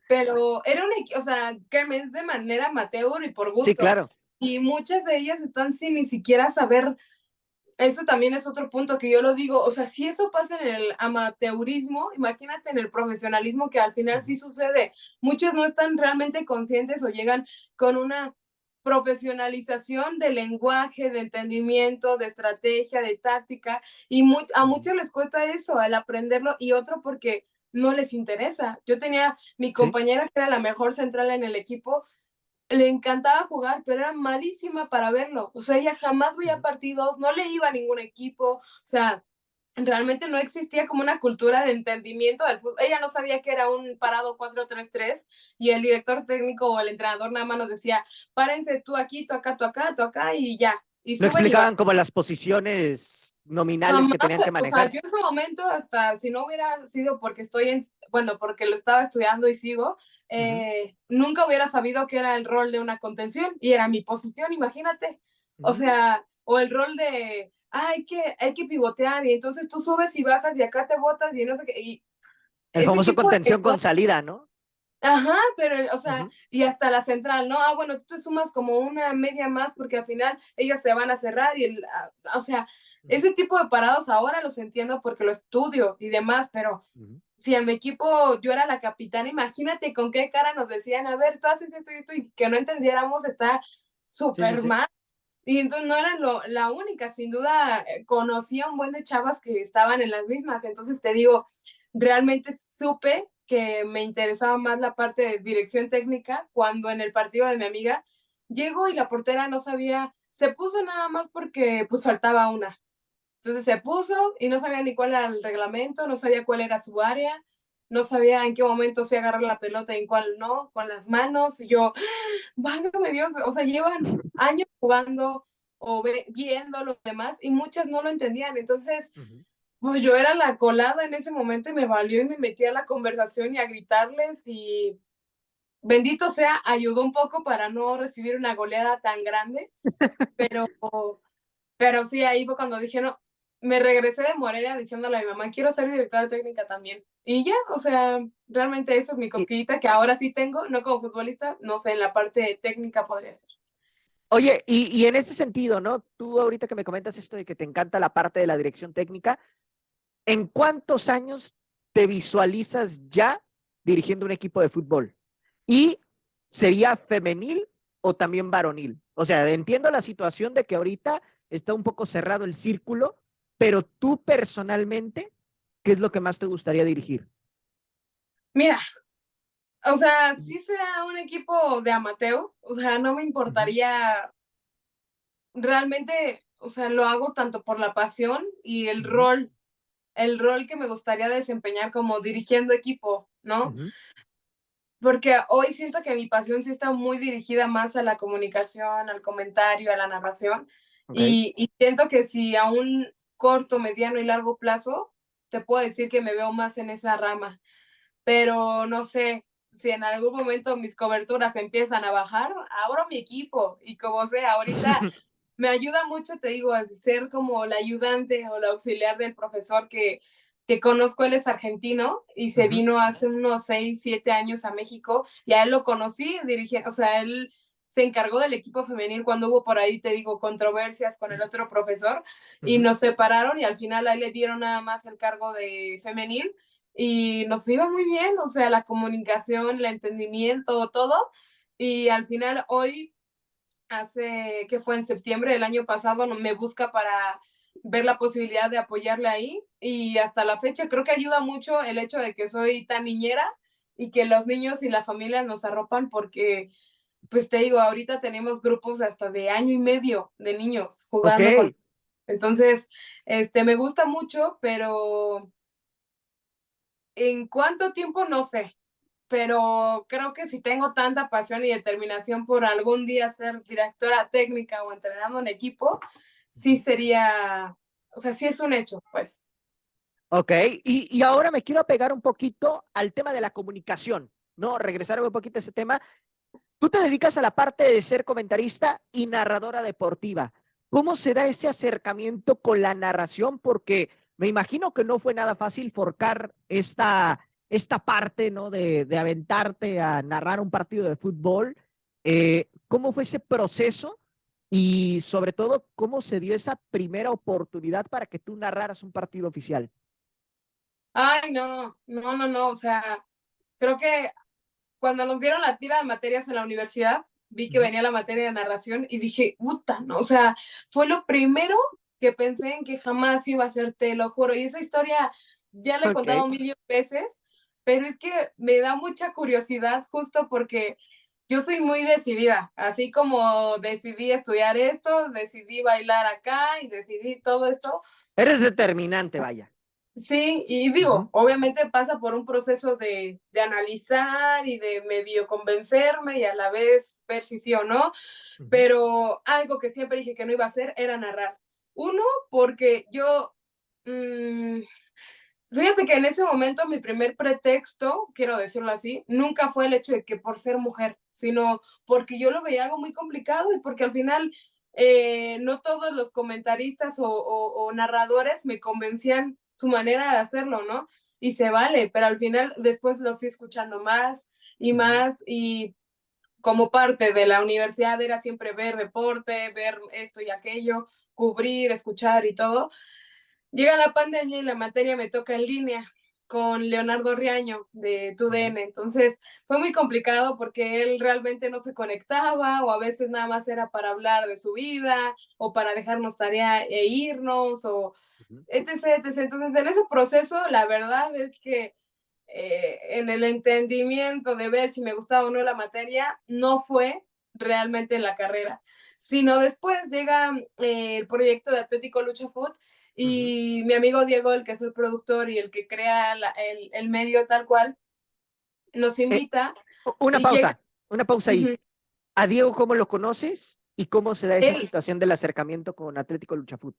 Pero era un equipo, o sea, que es de manera amateur y por sí, gusto. claro. Y muchas de ellas están sin ni siquiera saber, eso también es otro punto que yo lo digo, o sea, si eso pasa en el amateurismo, imagínate en el profesionalismo que al final Ujú, sí sucede. Muchos no están realmente conscientes o llegan con una profesionalización de lenguaje, de entendimiento, de estrategia, de táctica, y a ujú, muchos les cuesta eso, al aprenderlo, y otro porque no les interesa. Yo tenía mi sí. compañera que era la mejor central en el equipo, le encantaba jugar, pero era malísima para verlo. O sea, ella jamás veía Ujú, partidos, no le iba a ningún equipo, o sea, realmente no existía como una cultura de entendimiento del fútbol. Ella no sabía que era un parado 4-3-3 y el director técnico o el entrenador nada más nos decía, párense tú aquí, tú acá y ya. Y No suben y bajan. explicaban como las posiciones nominales Jamás, que tenían que o sea, manejar. yo en ese momento, hasta si no hubiera sido porque estoy en, bueno, porque lo estaba estudiando y sigo, Ujú, nunca hubiera sabido que era el rol de una contención y era mi posición, imagínate. O ujú. sea, o el rol de, hay que pivotear y entonces tú subes y bajas y acá te botas y no sé qué, y El ese famoso tipo de contención con cosas. salida, ¿no? Ajá, pero, o sea, Ujú, y hasta la central, ¿no? Ah, bueno, tú te sumas como una media más porque al final ellas se van a cerrar y, o sea, ujú, ese tipo de parados ahora los entiendo porque lo estudio y demás, pero ujú. si en mi equipo yo era la capitana, imagínate con qué cara nos decían, a ver, tú haces esto y esto, y que no entendiéramos, está Sí, sí, súper sí. mal. Y entonces no era la única, sin duda conocía un buen de chavas que estaban en las mismas. Entonces te digo, realmente supe que me interesaba más la parte de dirección técnica cuando en el partido de mi amiga llegó y la portera no sabía, se puso nada más porque pues faltaba una. Entonces se puso y no sabía ni cuál era el reglamento, no sabía cuál era su área, no sabía en qué momento se agarrar la pelota y en cuál no, con las manos. Y yo, válgame Dios, o sea, llevan años jugando o viendo lo demás y muchas no lo entendían. Entonces, Ujú. pues yo era la colada en ese momento y me valió y me metí a la conversación y a gritarles y bendito sea, ayudó un poco para no recibir una goleada tan grande, pero, pero sí, ahí fue cuando dije, no, me regresé de Morelia diciéndole a mi mamá, quiero ser directora técnica también. Y ya, o sea, realmente esa es mi Y, cosquillita que ahora sí tengo, no como futbolista, no sé, en la parte técnica podría ser. oye, y en ese sentido, ¿no? Tú ahorita que me comentas esto de que te encanta la parte de la dirección técnica, ¿en cuántos años te visualizas ya dirigiendo un equipo de fútbol? ¿Y sería femenil o también varonil? O sea, entiendo la situación de que ahorita está un poco cerrado el círculo, pero tú personalmente, ¿qué es lo que más te gustaría dirigir? Mira, o sea, sí sea un equipo de amateur, o sea, no me Ujú, importaría realmente, o sea, lo hago tanto por la pasión y ujú, el rol que me gustaría desempeñar como dirigiendo equipo, ¿no? ujú. Porque hoy siento que mi pasión sí está muy dirigida más a la comunicación, al comentario, a la narración, Ok. y siento que si a un corto, mediano y largo plazo, te puedo decir que me veo más en esa rama, pero no sé, si en algún momento mis coberturas empiezan a bajar, abro mi equipo y como sea, ahorita me ayuda mucho, te digo, a ser como la ayudante o la auxiliar del profesor que conozco. Él es argentino y se Ujú. vino hace unos 6, 7 años a México, y a él lo conocí dirigiendo, o sea, él se encargó del equipo femenil cuando hubo por ahí, te digo, controversias con el otro profesor, y Ujú. nos separaron, y al final a él le dieron nada más el cargo de femenil, y nos iba muy bien, o sea, la comunicación, el entendimiento, todo, y al final hoy, hace que fue en septiembre del año pasado, me busca para ver la posibilidad de apoyarle ahí, y hasta la fecha creo que ayuda mucho el hecho de que soy tan niñera y que los niños y la familia nos arropan, porque pues te digo, ahorita tenemos grupos hasta de año y medio de niños Ok. jugando con. Entonces, me gusta mucho, pero en cuánto tiempo no sé, pero creo que si tengo tanta pasión y determinación por algún día ser directora técnica o entrenando un equipo, sí sería, o sea, sí es un hecho, pues. Ok, y ahora me quiero apegar un poquito al tema de la comunicación, ¿no? Regresar un poquito a ese tema. Tú te dedicas a la parte de ser comentarista y narradora deportiva. ¿Cómo se da ese acercamiento con la narración? Porque me imagino que no fue nada fácil forcar esta parte, ¿no? De aventarte a narrar un partido de fútbol. ¿Cómo fue ese proceso? Y sobre todo, ¿cómo se dio esa primera oportunidad para que tú narraras un partido oficial? Ay, no, no, no, no, o sea, creo que cuando nos dieron la tira de materias en la universidad, vi Uh que -huh. venía la materia de narración y dije, puta, ¿no? O sea, fue lo primero que pensé en que jamás iba a hacer, te lo juro. Y esa historia ya la he Ok. contado mil y un veces, pero es que me da mucha curiosidad justo porque yo soy muy decidida, así como decidí estudiar esto, decidí bailar acá y decidí todo esto. Eres determinante, vaya. Sí, y Uh -huh. digo, obviamente pasa por un proceso de analizar y de medio convencerme y a la vez ver si sí o no, Uh -huh. pero algo que siempre dije que no iba a hacer era narrar. Uno, porque yo, fíjate que en ese momento mi primer pretexto, quiero decirlo así, nunca fue el hecho de que por ser mujer, sino porque yo lo veía algo muy complicado y porque al final no todos los comentaristas o narradores me convencían su manera de hacerlo, ¿no? Y se vale, pero al final después lo fui escuchando más y Uh -huh. más, y como parte de la universidad era siempre ver deporte, ver esto y aquello, cubrir, escuchar y todo. Llega la pandemia y la materia me toca en línea con Leonardo Riaño de Uh -huh. TUDN. Entonces fue muy complicado porque él realmente no se conectaba, o a veces nada más era para hablar de su vida o para dejarnos tarea e irnos, o Uh -huh. etc, etc. Entonces en ese proceso la verdad es que en el entendimiento de ver si me gustaba o no la materia, no fue realmente en la carrera, sino después llega el proyecto de Atlético Lucha Food, Uh -huh. y mi amigo Diego, el que es el productor y el que crea el medio tal cual, nos Eh, invita una y llega. una pausa ahí. Uh-huh. ¿A Diego cómo lo conoces y cómo se da esa Él situación del acercamiento con Atlético Luchafut?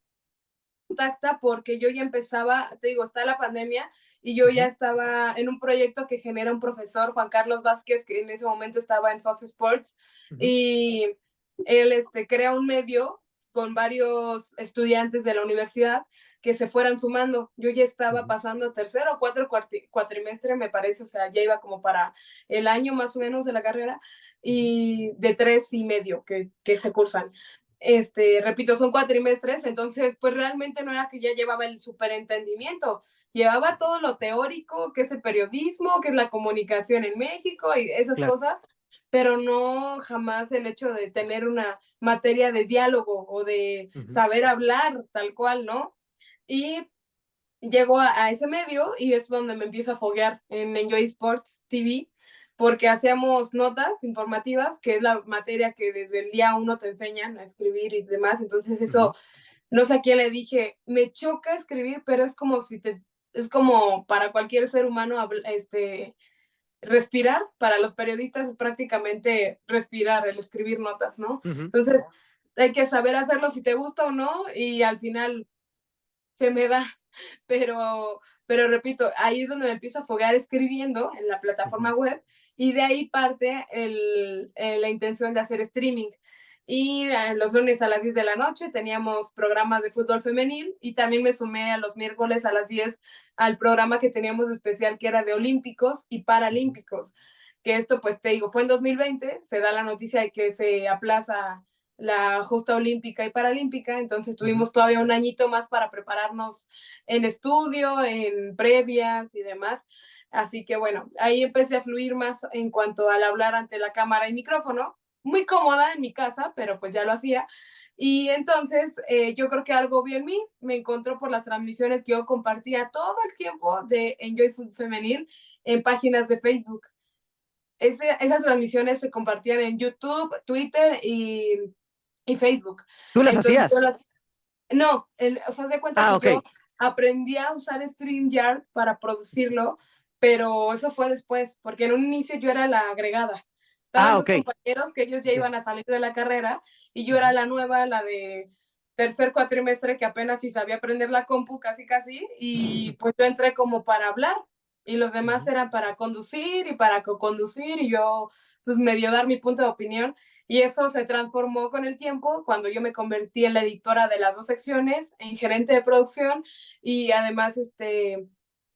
contacta porque yo ya empezaba, te digo, está la pandemia y yo Uh ya -huh. estaba en un proyecto que genera un profesor, Juan Carlos Vázquez, que en ese momento estaba en Fox Sports, Uh -huh. y él crea un medio con varios estudiantes de la universidad que se fueran sumando. Yo ya Uh estaba -huh. pasando tercero o cuatro cuatrimestre, me parece, o sea, ya iba como para el año más o menos de la carrera, Uh -huh. y de 3 y medio que se cursan. Repito, son cuatrimestres, entonces pues realmente no era que ya llevaba el superentendimiento, llevaba todo lo teórico, que es el periodismo, que es la comunicación en México y esas Claro. cosas, pero no jamás el hecho de tener una materia de diálogo o de Uh -huh. saber hablar tal cual, ¿no? Y llego a ese medio y es donde me empiezo a foguear en Enjoy Sports TV, porque hacíamos notas informativas, que es la materia que desde el día uno te enseñan a escribir y demás. Entonces Uh -huh. eso, no sé a quién le dije, me choca escribir, pero es como es como para cualquier ser humano, respirar. Para los periodistas es prácticamente respirar el escribir notas, ¿no? Uh -huh. Entonces hay que saber hacerlo si te gusta o no, y al final se me da, pero repito, ahí es donde me empiezo a foguear escribiendo en la Uh -huh. plataforma web, y de ahí parte la intención de hacer streaming. y los lunes a las 10 de la noche teníamos programas de fútbol femenil y también me sumé a los miércoles a las 10 al programa que teníamos especial que era de olímpicos y paralímpicos, que esto pues te digo, fue en 2020, se da la noticia de que se aplaza la justa olímpica y paralímpica, entonces tuvimos todavía un añito más para prepararnos en estudio, en previas y demás. Así que bueno, ahí empecé a fluir más en cuanto al hablar ante la cámara y micrófono, muy cómoda en mi casa, pero pues ya lo hacía. Y entonces yo creo que algo vi en mí, me encontró por las transmisiones que yo compartía todo el tiempo de Enjoy Food Femenil en páginas de Facebook. Esas transmisiones se compartían en YouTube, Twitter y Facebook. ¿Tú las Entonces yo hacías? no, o sea, de cuenta Ah, que ok. yo aprendí a usar StreamYard para producirlo, pero eso fue después, porque en un inicio yo era la agregada. Estaban Ah, dos ok. compañeros que ellos ya Entiendo. iban a salir de la carrera y yo era la nueva, la de tercer cuatrimestre que apenas si sabía aprender la compu casi casi y pues yo entré como para hablar y los demás eran para conducir y para co-conducir y yo pues medio dar mi punto de opinión y eso se transformó con el tiempo cuando yo me convertí en la editora de las dos secciones, en gerente de producción y además,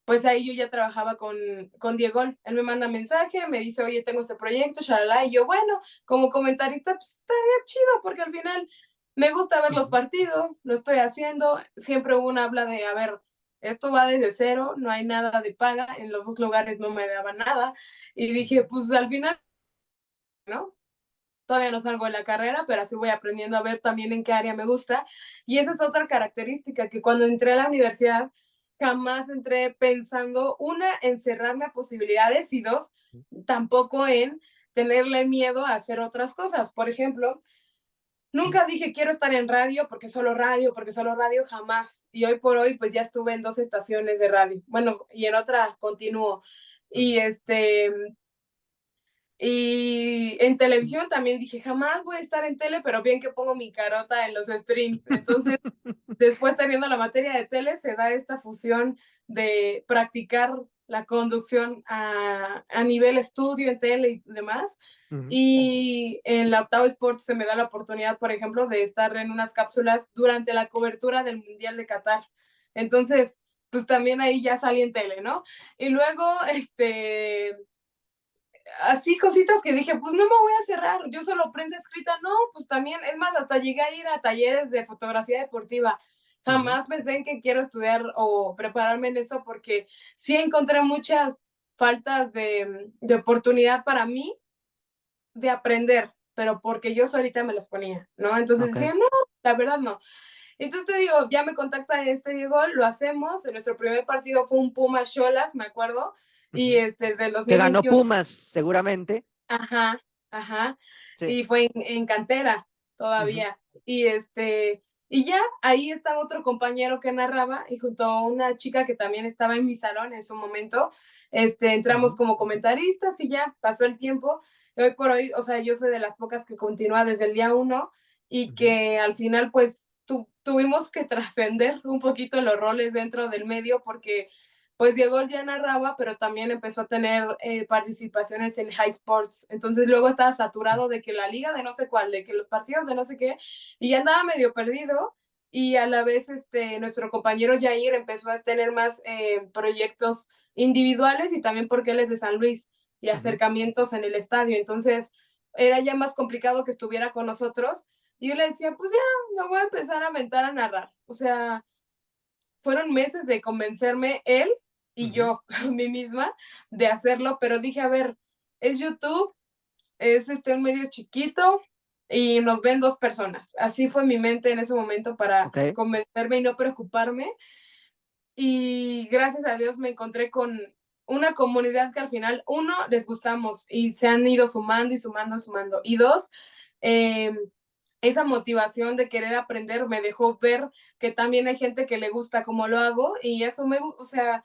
pues ahí yo ya trabajaba con Diego. Él me manda mensaje, me dice, oye, tengo este proyecto, shalala, y yo, bueno, como comentarista, pues estaría chido porque al final me gusta ver los partidos, lo estoy haciendo, siempre hubo una habla de, a ver, esto va desde cero, no hay nada de paga, en los dos lugares no me daban nada, y dije, pues al final, ¿no? Todavía no salgo de la carrera, pero así voy aprendiendo a ver también en qué área me gusta. Y esa es otra característica, que cuando entré a la universidad, jamás entré pensando, una, en cerrarme a posibilidades y dos, tampoco en tenerle miedo a hacer otras cosas. Por ejemplo, nunca dije quiero estar en porque solo radio, jamás. Y hoy por hoy, pues ya estuve en dos estaciones de radio. Bueno, y en otra continúo. Y y en televisión también dije, jamás voy a estar en tele, pero bien que pongo mi carota en los streams. Entonces, después teniendo la materia de tele, se da esta fusión de practicar la conducción a nivel estudio en tele y demás. Y en la Octavo Sport se me da la oportunidad, por ejemplo, de estar en unas cápsulas durante la cobertura del Mundial de Qatar. Entonces, pues también ahí ya salí en tele, ¿no? Y luego, así cositas que dije, pues no me voy a cerrar, yo solo prensa escrita, no, pues también, es más, hasta llegué a ir a talleres de fotografía deportiva. Jamás pensé en que quiero estudiar o prepararme en eso porque sí encontré muchas faltas de oportunidad para mí de aprender, pero porque yo solita me los ponía, ¿no? Entonces Ok. decía, no, la verdad no. Entonces te digo, ya me contacta Diego, lo hacemos, en nuestro primer partido fue un Pumas Cholas, me acuerdo, y del Que ganó 2021. Pumas, seguramente. Ajá, ajá. Sí. Y fue en cantera todavía. Y ya ahí estaba otro compañero que narraba y junto a una chica que también estaba en mi salón en su momento, entramos como comentaristas y ya pasó el tiempo. Y hoy por hoy, o sea, yo soy de las pocas que continúa desde el día uno y que al final pues tuvimos que trascender un poquito los roles dentro del medio porque pues Diego ya narraba, pero también empezó a tener participaciones en High Sports. Entonces luego estaba saturado de que la liga de no sé cuál, de que los partidos de no sé qué, y ya andaba medio perdido. Y a la vez nuestro compañero Jair empezó a tener más proyectos individuales y también porque él es de San Luis y acercamientos en el estadio. Entonces era ya más complicado que estuviera con nosotros. Y yo le decía, pues ya, me voy a empezar a aventar a narrar. O sea, fueron meses de convencerme él y yo a mí misma de hacerlo, pero dije, a ver, es YouTube, es un medio chiquito y nos ven dos personas. Así fue mi mente en ese momento para Ok. convencerme y no preocuparme. Y gracias a Dios me encontré con una comunidad que al final, uno, les gustamos y se han ido sumando y sumando, sumando. Y dos, eh, esa motivación de querer aprender me dejó ver que también hay gente que le gusta como lo hago y eso o sea,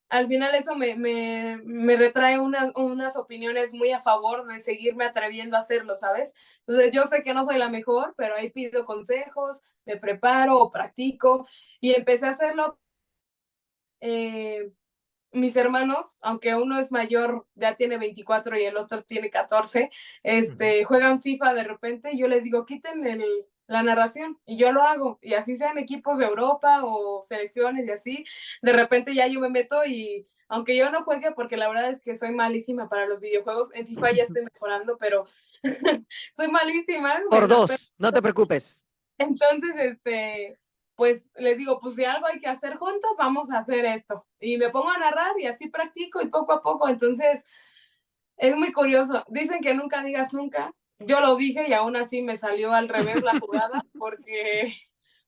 al final eso me retrae unas opiniones muy a favor de seguirme atreviendo a hacerlo, ¿sabes? Entonces yo sé que no soy la mejor, pero ahí pido consejos, me preparo o practico y empecé a hacerlo. Eh, mis hermanos, aunque uno es mayor, ya tiene 24 y el otro tiene 14, juegan FIFA de repente y yo les digo, quiten la narración y yo lo hago. Y así sean equipos de Europa o selecciones y así, de repente ya yo me meto y aunque yo no juegue, porque la verdad es que soy malísima para los videojuegos, en FIFA ya estoy mejorando, pero soy malísima. Por dos, no te preocupes. Entonces, pues les digo, pues si algo hay que hacer juntos, vamos a hacer esto. Y me pongo a narrar y así practico y poco a poco. Entonces, es muy curioso. Dicen que nunca digas nunca. Yo lo dije y aún así me salió al revés la jugada porque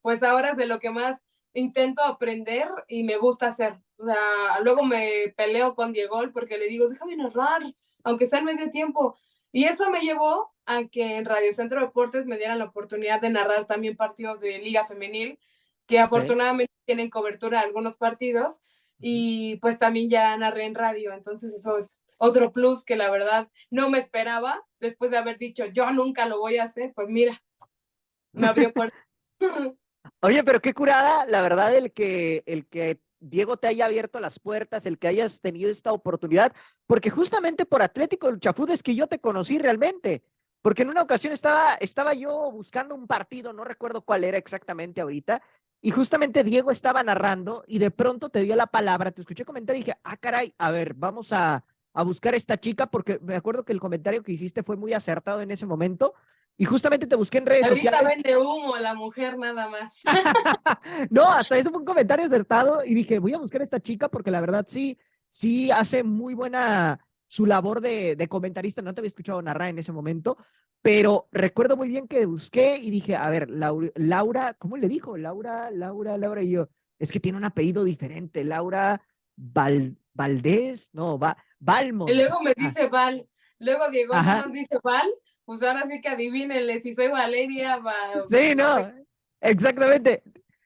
pues ahora es de lo que más intento aprender y me gusta hacer. O sea, luego me peleo con Diego porque le digo, déjame narrar, aunque sea en medio tiempo. Y eso me llevó a que en Radio Centro Deportes me dieran la oportunidad de narrar también partidos de Liga Femenil, que afortunadamente tienen cobertura de algunos partidos, y pues también ya narré en radio. Entonces eso es otro plus que la verdad no me esperaba, después de haber dicho, yo nunca lo voy a hacer, pues mira, me abrió puertas. Oye, pero qué curada, la verdad, el que Diego te haya abierto las puertas, el que hayas tenido esta oportunidad, porque justamente por Atlético Luchafut es que yo te conocí realmente, porque en una ocasión estaba yo buscando un partido, no recuerdo cuál era exactamente ahorita, y justamente Diego estaba narrando y de pronto te dio la palabra, te escuché comentar y dije, ah, caray, a ver, vamos a buscar a esta chica, porque me acuerdo que el comentario que hiciste fue muy acertado en ese momento. Y justamente te busqué en redes Ahorita sociales. vende humo la mujer nada más. No, hasta eso fue un comentario acertado y dije, voy a buscar a esta chica porque la verdad sí, sí hace muy buena su labor de comentarista. No te había escuchado narrar en ese momento, pero recuerdo muy bien que busqué y dije, a ver, Laura, ¿cómo le dijo? Laura, y yo, es que tiene un apellido diferente, Laura Valdés, no, Y Valmont. luego me dice Val, luego Diego nada Ajá, más dice Val, pues ahora sí que adivínenle si soy Valeria, sí, no no, sé. exactamente.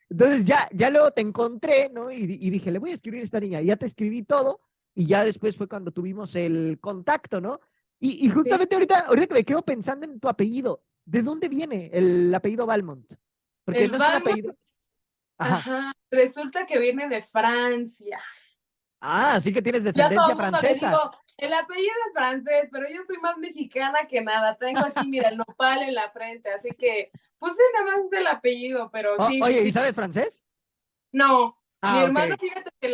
Entonces ya luego te encontré, ¿no? Y dije, le voy a escribir a esta niña. Y ya te escribí todo y ya después fue cuando tuvimos el contacto, ¿no? Y Sí. justamente ahorita que me quedo pensando en tu apellido, ¿de dónde viene el apellido Valmont? Porque El no es un Valmont, apellido. Ajá. ajá, resulta que viene de Francia. Ah, sí que tienes Yo a todo descendencia el mundo le digo, francesa. el apellido es francés, pero yo soy más mexicana que nada. Tengo aquí, mira, el nopal en la frente, así que, pues sí, nada más es el apellido, pero sí, sí, Oye, ¿y sí. sabes francés? No, mi Ah, ok. hermano, fíjate que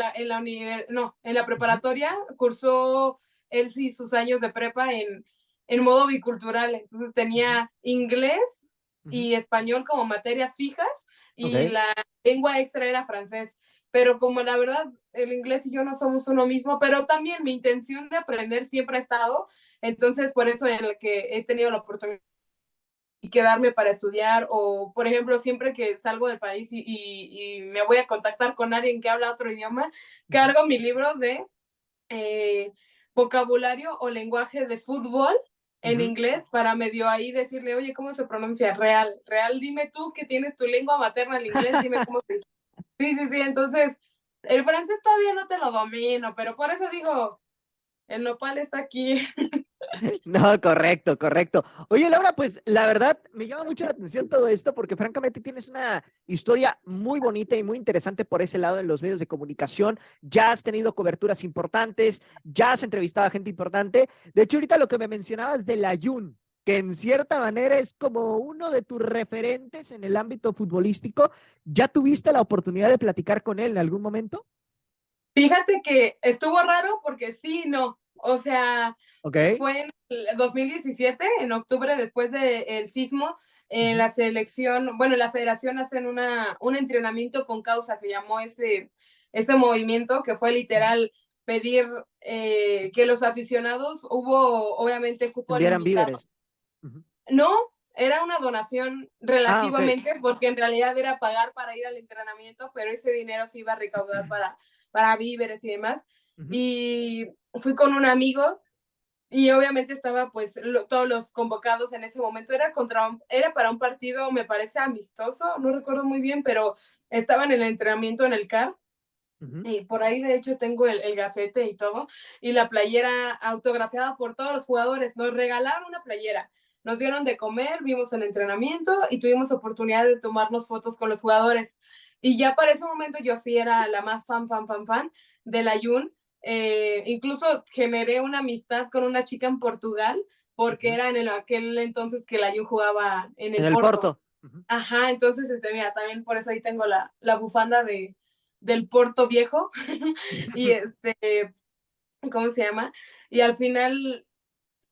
en la preparatoria cursó él sí sus años de prepa en modo bicultural, entonces Ujú, tenía inglés ujú, y español como materias fijas y ok. la lengua extra era francés, pero como la verdad el inglés y yo no somos uno mismo, pero también mi intención de aprender siempre ha estado, entonces por eso en el que he tenido la oportunidad y quedarme para estudiar, o por ejemplo, siempre que salgo del país y me voy a contactar con alguien que habla otro idioma, Ujú, cargo mi libro de vocabulario o lenguaje de fútbol en ujú. inglés para medio ahí decirle, oye, ¿cómo se pronuncia? Real, real, dime tú que tienes tu lengua materna el inglés, dime cómo se dice. Sí, sí, sí, entonces el francés todavía no te lo domino, pero por eso digo, el nopal está aquí. No, correcto, correcto. Oye, Laura, pues la verdad me llama mucho la atención todo esto porque francamente tienes una historia muy bonita y muy interesante por ese lado en los medios de comunicación. Ya has tenido coberturas importantes, ya has entrevistado a gente importante. De hecho, ahorita lo que me mencionabas de la Jun, que en cierta manera es como uno de tus referentes en el ámbito futbolístico, ¿ya tuviste la oportunidad de platicar con él en algún momento? Fíjate que estuvo raro porque sí, no, o sea, Ok. fue en el 2017, en octubre, después del sismo, en Ujú. la selección, bueno, en la federación hacen un entrenamiento con causa, se llamó ese movimiento, que fue Ujú. literal pedir que los aficionados, hubo obviamente cupo Enviaran limitado. víveres. Ujú. No, era una donación Ah, ok. relativamente, porque en realidad era pagar para ir al entrenamiento, pero ese dinero se iba a recaudar para víveres y demás. Ujú. Y fui con un amigo y obviamente estaba pues todos los convocados en ese momento. Era para un partido, me parece amistoso, no recuerdo muy bien, pero estaban en el entrenamiento en el CAR. Ujú. Y por ahí de hecho tengo el gafete y todo, y la playera autografiada por todos los jugadores. Nos regalaron una playera, nos dieron de comer, vimos el entrenamiento y tuvimos oportunidad de tomarnos fotos con los jugadores. Y ya para ese momento yo sí era la más fan de la Jun. Incluso generé una amistad con una chica en Portugal, porque era en aquel entonces que la Jun jugaba en En el el Porto. Porto. Ajá, entonces, mira, también por eso ahí tengo la bufanda del Porto viejo. Y ¿cómo se llama? Y al final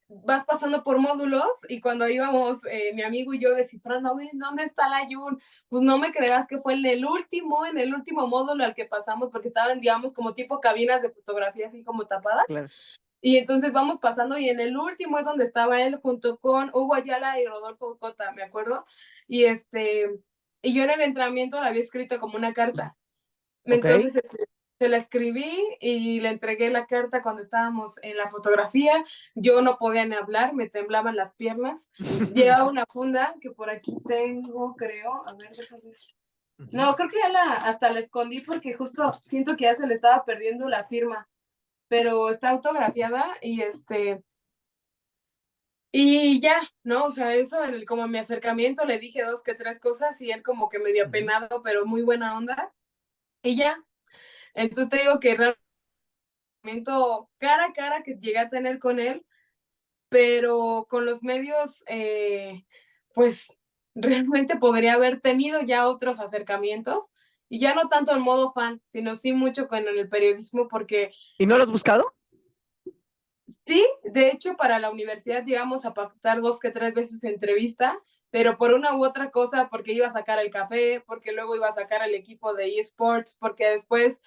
vas pasando por módulos y cuando íbamos mi amigo y yo descifrando, a ver, ¿dónde está la Jun? Pues no me creerás que fue en el último módulo al que pasamos, porque estaban, digamos, como tipo cabinas de fotografía así como tapadas. Claro. Y entonces vamos pasando y en el último es donde estaba él junto con Hugo Ayala y Rodolfo Cota, me acuerdo. Y y yo en el entrenamiento la había escrito como una carta. Ok. Entonces se la escribí y le entregué la carta cuando estábamos en la fotografía. Yo no podía ni hablar, me temblaban las piernas. Llevaba una funda que por aquí tengo, creo. A ver, déjame ver. No, creo que ya hasta la escondí porque justo siento que ya se le estaba perdiendo la firma, pero está autografiada y ya, ¿no? O sea, eso, como mi acercamiento, le dije dos que tres cosas y él como que medio apenado, pero muy buena onda. Y ya, entonces te digo que realmente cara a cara que llegué a tener con él, pero con los medios, pues realmente podría haber tenido ya otros acercamientos y ya no tanto en modo fan, sino sí mucho con el periodismo, porque ¿Y no lo has buscado? sí, de hecho, para la universidad llegamos a pactar 2 que 3 veces entrevista, pero por una u otra cosa, porque iba a sacar el café, porque luego iba a sacar al equipo de eSports, porque después,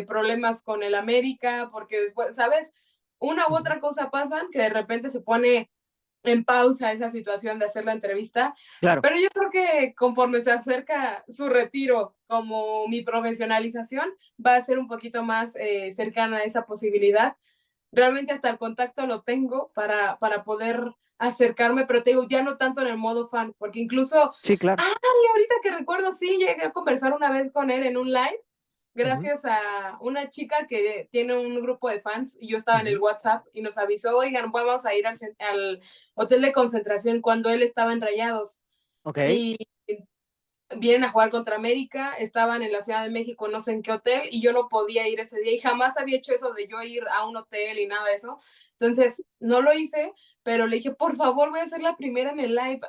problemas con el América, porque después, ¿sabes? Una u otra cosa pasan que de repente se pone en pausa esa situación de hacer la entrevista, Claro. pero yo creo que conforme se acerca su retiro, como mi profesionalización, va a ser un poquito más cercana a esa posibilidad. Realmente hasta el contacto lo tengo para poder acercarme, pero te digo, ya no tanto en el modo fan, porque incluso, Sí, claro. ahorita que recuerdo, sí, llegué a conversar una vez con él en un live, gracias a una chica que tiene un grupo de fans, y yo estaba en el WhatsApp, y nos avisó, oigan, vamos a ir al hotel de concentración cuando él estaba en Rayados, Ok. y vienen a jugar contra América, estaban en la Ciudad de México, no sé en qué hotel, y yo no podía ir ese día, y jamás había hecho eso de yo ir a un hotel y nada de eso. Entonces, no lo hice, pero le dije, por favor, voy a ser la primera en el live,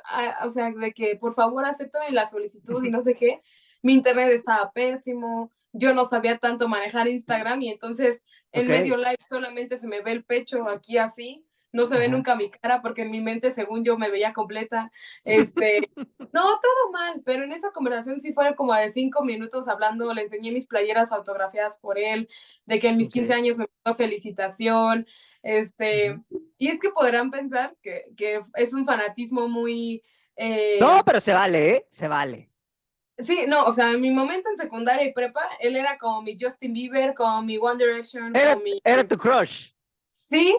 o sea, de que por favor acéptame la solicitud y no sé qué. Mi internet estaba pésimo, yo no sabía tanto manejar Instagram, y entonces en Ok. medio live solamente se me ve el pecho aquí así, no se ve Ajá. nunca mi cara, porque en mi mente, según yo, me veía completa. No, todo mal, pero en esa conversación sí fueron como de 5 minutos hablando, le enseñé mis playeras autografiadas por él, de que en mis 15 Ok. años me mandó felicitación, y es que podrán pensar que es un fanatismo muy, No, eh, pero se vale, ¿eh? Se vale. sí, no, o sea, en mi momento en secundaria y prepa, él era como mi Justin Bieber, como mi One Direction, Era, como mi, era tu crush. sí,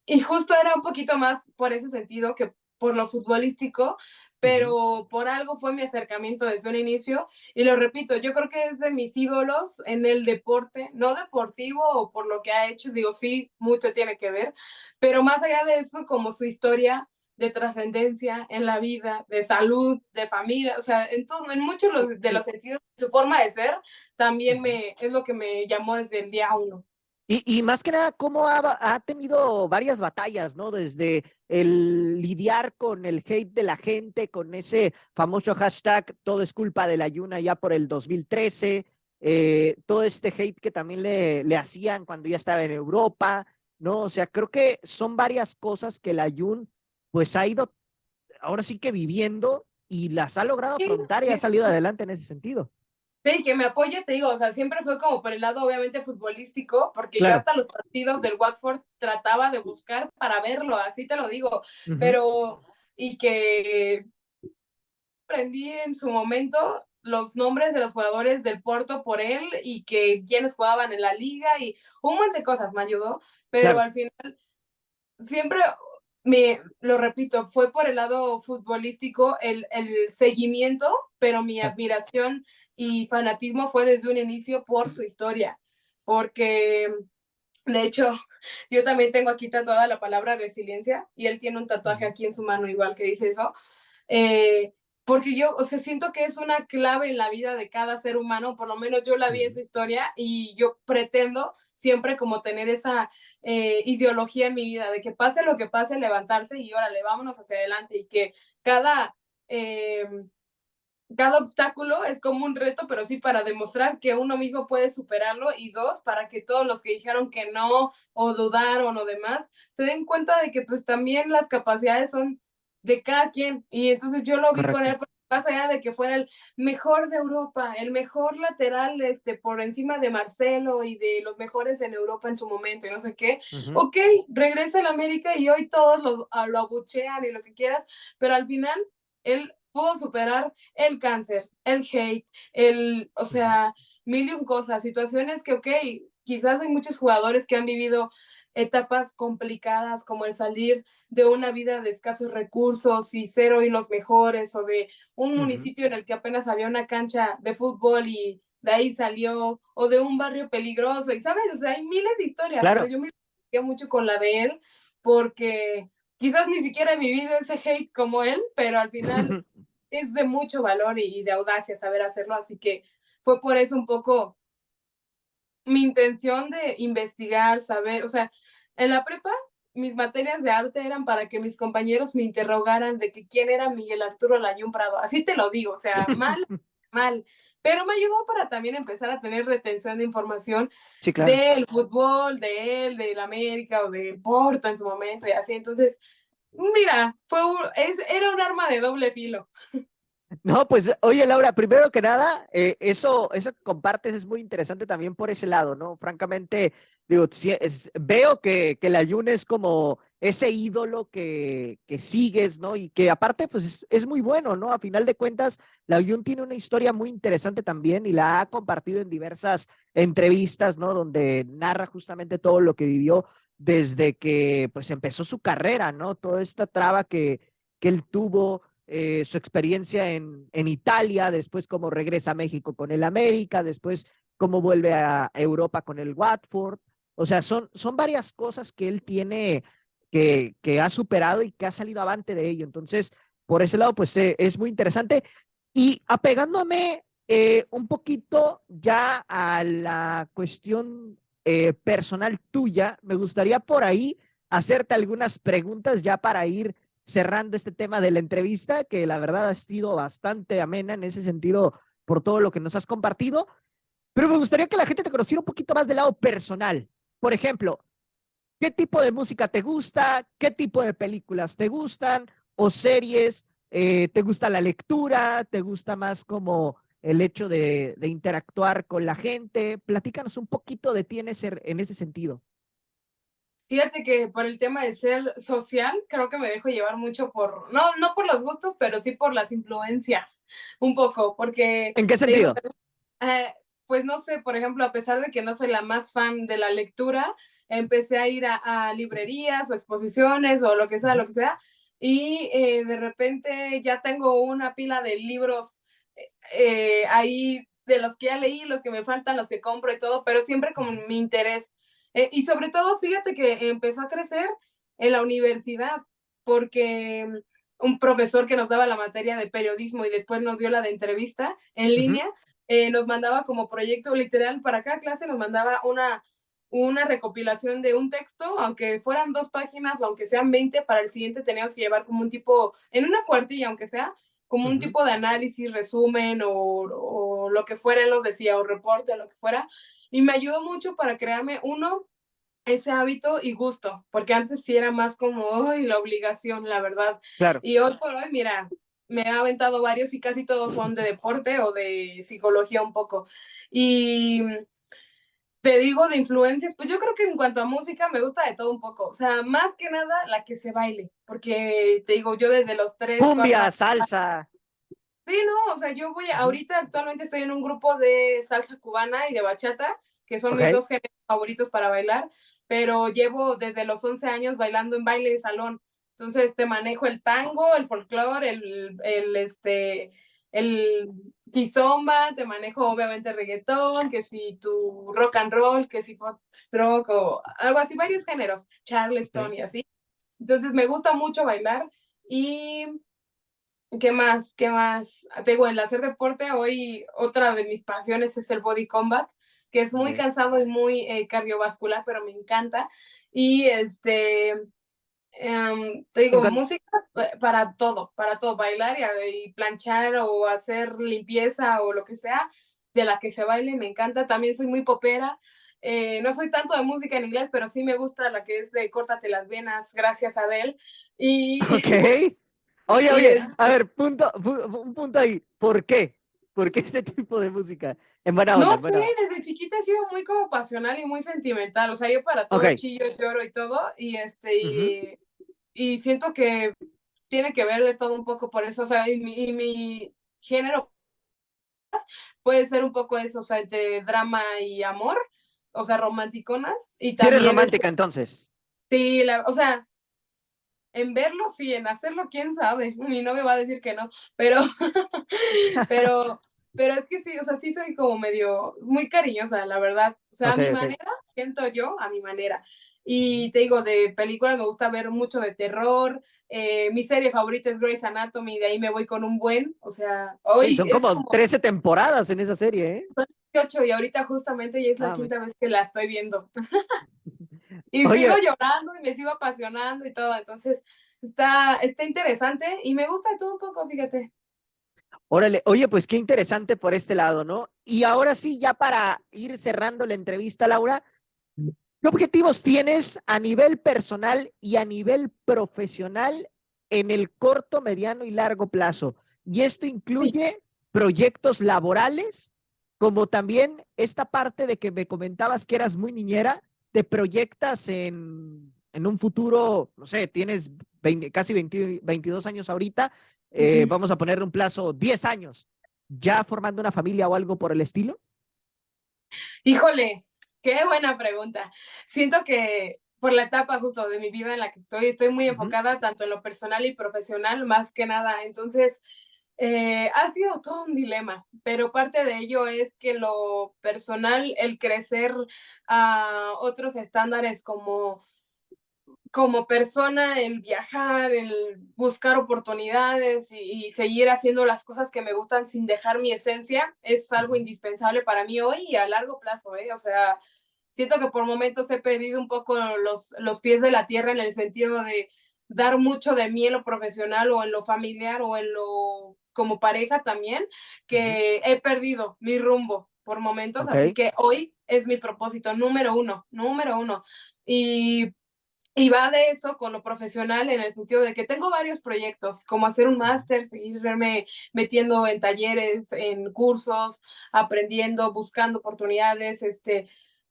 y justo era un poquito más por ese sentido que por lo futbolístico, pero por algo fue mi acercamiento desde un inicio. Y lo repito, yo creo que es de mis ídolos en el deporte, no deportivo o por lo que ha hecho, digo, sí, mucho tiene que ver, pero más allá de eso, como su historia de trascendencia en la vida, de salud, de familia, o sea, en muchos Y, de y, los sentidos, su forma de ser también ujú. es lo que me llamó desde el día uno. Y más que nada, cómo ha tenido varias batallas, ¿no? Desde el lidiar con el hate de la gente, con ese famoso hashtag, todo es culpa de la Yuna ya por el 2013, todo este hate que también le hacían cuando ya estaba en Europa, ¿no? O sea, creo que son varias cosas que la Yun pues ha ido ahora sí que viviendo y las ha logrado Sí, afrontar y ha salido adelante en ese sentido. sí, que me apoye, te digo, o sea, siempre fue como por el lado obviamente futbolístico, porque yo Claro. hasta los partidos del Watford trataba de buscar para verlo, así te lo digo, Ujú. pero, y que aprendí en su momento los nombres de los jugadores del Porto por él y que quienes jugaban en la liga y un montón de cosas me ayudó, pero Claro. al final siempre lo repito, fue por el lado futbolístico el seguimiento, pero mi Claro. admiración y fanatismo fue desde un inicio por su historia, porque de hecho yo también tengo aquí tatuada la palabra resiliencia y él tiene un tatuaje Ujú. aquí en su mano igual que dice eso, eh, porque yo, o sea, siento que es una clave en la vida de cada ser humano, por lo menos yo la vi en Ujú. su historia y yo pretendo siempre como tener esa ideología en mi vida, de que pase lo que pase, levantarte y órale, vámonos hacia adelante, y que cada, eh, cada obstáculo es como un reto, pero sí para demostrar que uno mismo puede superarlo, y dos, para que todos los que dijeron que no o dudaron o demás, se den cuenta de que pues también las capacidades son de cada quien. Y entonces yo lo vi con Correcto. él, más allá de que fuera el mejor de Europa, el mejor lateral por encima de Marcelo y de los mejores en Europa en su momento y no sé qué, ok, regresa al América y hoy todos lo abuchean y lo que quieras, pero al final él pudo superar el cáncer, el hate, o sea, mil y un cosas, situaciones que, ok, quizás hay muchos jugadores que han vivido etapas complicadas, como el salir de una vida de escasos recursos y ser hoy los mejores, o de un municipio en el que apenas había una cancha de fútbol y de ahí salió, o de un barrio peligroso, y sabes, o sea, hay miles de historias, pero Claro. yo me identifiqué mucho con la de él, porque quizás ni siquiera he vivido ese hate como él, pero al final es de mucho valor y de audacia saber hacerlo, así que fue por eso un poco mi intención de investigar, saber, o sea, en la prepa mis materias de arte eran para que mis compañeros me interrogaran de que quién era Miguel Arturo Layún Prado, así te lo digo, o sea, mal, mal, pero me ayudó para también empezar a tener retención de información Sí, claro. del fútbol, de él, del América o de Porto en su momento y así, entonces, mira, era un arma de doble filo. No, pues, oye, Laura, primero que nada, eso que compartes es muy interesante también por ese lado, ¿no? Francamente, digo, veo que la Jun es como ese ídolo que sigues, ¿no? Y que aparte, pues, es muy bueno, ¿no? A final de cuentas, la Jun tiene una historia muy interesante también y la ha compartido en diversas entrevistas, ¿no? Donde narra justamente todo lo que vivió desde que, pues, empezó su carrera, ¿no? Toda esta traba que él tuvo, su experiencia en Italia, después cómo regresa a México con el América, después cómo vuelve a Europa con el Watford. O sea, son varias cosas que él tiene que ha superado y que ha salido avante de ello. Entonces, por ese lado, pues es muy interesante. Y apegándome un poquito ya a la cuestión personal tuya, me gustaría por ahí hacerte algunas preguntas ya para ir cerrando este tema de la entrevista, que la verdad ha sido bastante amena en ese sentido por todo lo que nos has compartido, pero me gustaría que la gente te conociera un poquito más del lado personal. Por ejemplo, ¿qué tipo de música te gusta? ¿Qué tipo de películas te gustan? ¿O series? ¿Te gusta la lectura? ¿Te gusta más como el hecho de interactuar con la gente? Platícanos un poquito de ti en ese sentido. Fíjate que por el tema de ser social, creo que me dejo llevar mucho no por los gustos, pero sí por las influencias, un poco, porque ¿En qué te digo, sentido? eh, pues no sé, por ejemplo, a pesar de que no soy la más fan de la lectura, empecé a ir a librerías o exposiciones o lo que sea, y de repente ya tengo una pila de libros ahí de los que ya leí, los que me faltan, los que compro y todo, pero siempre con mi interés. Y sobre todo, fíjate que empezó a crecer en la universidad, porque un profesor que nos daba la materia de periodismo y después nos dio la de entrevista en línea, nos mandaba como proyecto literal para cada clase, nos mandaba una recopilación de un texto, aunque fueran 2 páginas o aunque sean 20, para el siguiente teníamos que llevar como un tipo, en una cuartilla, aunque sea, como un tipo de análisis, resumen o lo que fuera, él nos decía, o reporte, lo que fuera. Y me ayudó mucho para crearme, ese hábito y gusto, porque antes sí era más como, ¡ay!, la obligación, la verdad. Claro. Y hoy por hoy, mira, me ha aventado varios y casi todos son de deporte o de psicología un poco. Y te digo de influencias, pues yo creo que en cuanto a música me gusta de todo un poco, o sea, más que nada la que se baile, porque te digo, yo desde los 3, 4 Cumbia, años. salsa. Sí, no, o sea, ahorita actualmente estoy en un grupo de salsa cubana y de bachata, que son mis Ok. 2 géneros favoritos para bailar, pero llevo desde los 11 años bailando en baile de salón. Entonces te manejo el tango, el folclore, el kizomba, te manejo obviamente reggaetón, que si tu rock and roll, que si foxtrot o algo así, varios géneros, charleston Ok. y así. Entonces me gusta mucho bailar. Y ¿qué más? ¿Qué más? Te digo, el hacer deporte, hoy otra de mis pasiones es el body combat, que es muy cansado y muy cardiovascular, pero me encanta. Y te digo, música para todo, bailar y planchar o hacer limpieza o lo que sea, de la que se baile, me encanta. También soy muy popera. No soy tanto de música en inglés, pero sí me gusta la que es de Córtate las venas, gracias a Adele. Ok. Oye, y oye, a ver, un punto ahí. ¿Por qué? ¿Por qué este tipo de música? En buena onda, no en sé, buena onda. desde chiquita he sido muy como pasional y muy sentimental. O sea, yo para Ok. todo chillo, lloro y todo. Ujú. Y siento que tiene que ver de todo un poco por eso. O sea, y mi género puede ser un poco eso, o sea, entre drama y amor, o sea, romanticonas, y Si eres también, romántica, entonces. sí, o sea, en verlo sí, en hacerlo, quién sabe, mi novio va a decir que no, pero, pero, pero es que sí, o sea, sí soy como medio, muy cariñosa, la verdad, o sea, a Ok, mi ok. manera, siento yo, a mi manera, y te digo, de películas me gusta ver mucho de terror, mi serie favorita es Grey's Anatomy, de ahí me voy con un buen, o sea, Uy, hoy son es como como 13 temporadas en esa serie, ¿eh? 18 y ahorita justamente ya es la Ah, quinta vez que la estoy viendo. Y sigo oye, llorando y me sigo apasionando y todo. Entonces, está interesante y me gusta todo un poco, fíjate. órale, oye, pues qué interesante por este lado, ¿no? Y ahora sí, ya para ir cerrando la entrevista, Laura, ¿qué objetivos tienes a nivel personal y a nivel profesional en el corto, mediano y largo plazo? Y esto Sí. incluye proyectos laborales, como también esta parte de que me comentabas que eras muy niñera, te proyectas en un futuro, no sé, tienes 20, casi 20, 22 años ahorita, vamos a ponerle un plazo 10 años, ya formando una familia o algo por el estilo. Híjole, qué buena pregunta. Siento que por la etapa justo de mi vida en la que estoy muy Uh -huh. enfocada tanto en lo personal y profesional, más que nada. Entonces, ha sido todo un dilema, pero parte de ello es que lo personal, el crecer a otros estándares como persona, el viajar, el buscar oportunidades y seguir haciendo las cosas que me gustan sin dejar mi esencia, es algo indispensable para mí hoy y a largo plazo, ¿eh? O sea, siento que por momentos he perdido un poco los pies de la tierra en el sentido de dar mucho de mí en lo profesional o en lo familiar o en lo como pareja también, Uh -huh. que he perdido mi rumbo por momentos, Ok. así que hoy es mi propósito número uno, número uno. Y y va de eso con lo profesional en el sentido de que tengo varios proyectos, como hacer un máster, seguirme metiendo en talleres, en cursos, aprendiendo, buscando oportunidades.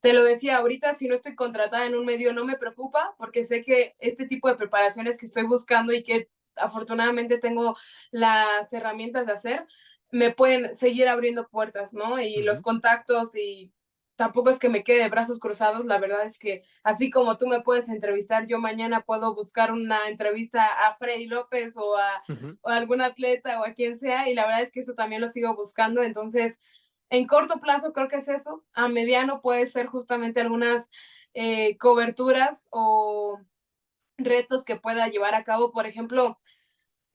Te lo decía ahorita, si no estoy contratada en un medio no me preocupa porque sé que este tipo de preparaciones que estoy buscando y que afortunadamente tengo las herramientas de hacer, me pueden seguir abriendo puertas, ¿no? Uh Y los -huh. contactos y tampoco es que me quede de brazos cruzados, la verdad es que así como tú me puedes entrevistar, yo mañana puedo buscar una entrevista a Freddy López Uh -huh. o a algún atleta o a quien sea, y la verdad es que eso también lo sigo buscando, entonces en corto plazo creo que es eso, a mediano puede ser justamente algunas coberturas o retos que pueda llevar a cabo, por ejemplo,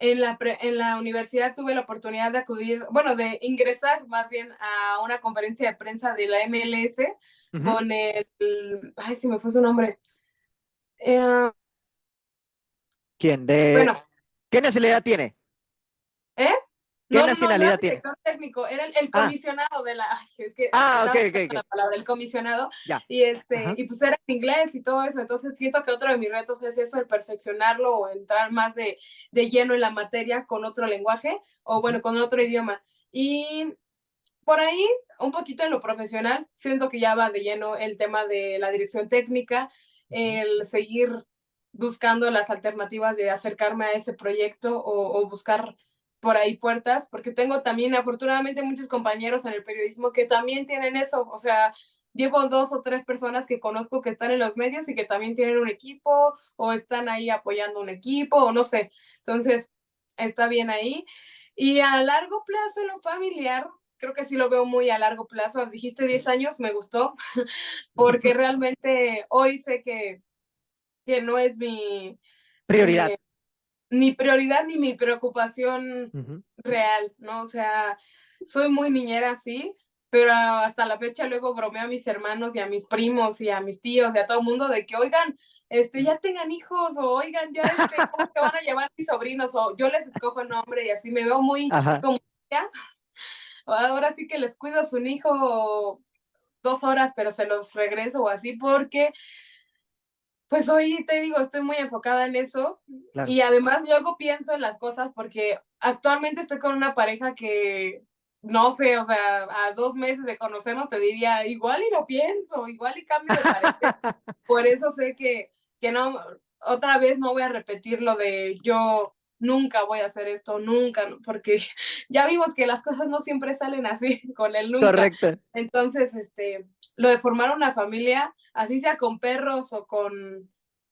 en la universidad tuve la oportunidad de acudir, bueno, de ingresar más bien a una conferencia de prensa de la MLS Uh -huh. con ay, se me fue su nombre. Eh, ¿Quién? De, bueno, ¿qué nacionalidad tiene? ¿eh? ¿Qué No era nacionalidad tiene? director técnico, era el Ah, comisionado de la, ay, es que ok, estaba ok, buscando la ok. palabra, el comisionado, Ya. Ajá. y pues era en inglés y todo eso, entonces siento que otro de mis retos es eso, el perfeccionarlo o entrar más de lleno en la materia con otro lenguaje, o Uh -huh. bueno, con otro idioma. Y por ahí, un poquito en lo profesional, siento que ya va de lleno el tema de la dirección técnica, Uh -huh. el seguir buscando las alternativas de acercarme a ese proyecto o buscar por ahí puertas, porque tengo también afortunadamente muchos compañeros en el periodismo que también tienen eso, o sea, llevo 2 o 3 personas que conozco que están en los medios y que también tienen un equipo o están ahí apoyando un equipo o no sé, entonces está bien ahí. Y a largo plazo en lo familiar, creo que sí lo veo muy a largo plazo. Dijiste 10 años, me gustó, porque realmente hoy sé que no es Prioridad. eh, mi prioridad ni mi preocupación Uh -huh. real, ¿no? O sea, soy muy niñera, sí, pero hasta la fecha luego bromeo a mis hermanos y a mis primos y a mis tíos y a todo el mundo de que, oigan, ya tengan hijos, o oigan, ya, ¿cómo se van a llevar mis sobrinos? O yo les escojo el nombre y así me veo muy Ajá. como, ya, ahora sí que les cuido a su hijo 2 horas, pero se los regreso o así, porque pues hoy te digo, estoy muy enfocada en eso Claro. y además luego pienso en las cosas porque actualmente estoy con una pareja que, no sé, o sea, a 2 meses de conocernos te diría, igual y lo pienso, igual y cambio de parecer. Por eso sé que no, otra vez no voy a repetir lo de yo nunca voy a hacer esto, nunca, porque ya vimos que las cosas no siempre salen así, con el nunca. Correcto. Entonces, lo de formar una familia, así sea con perros o con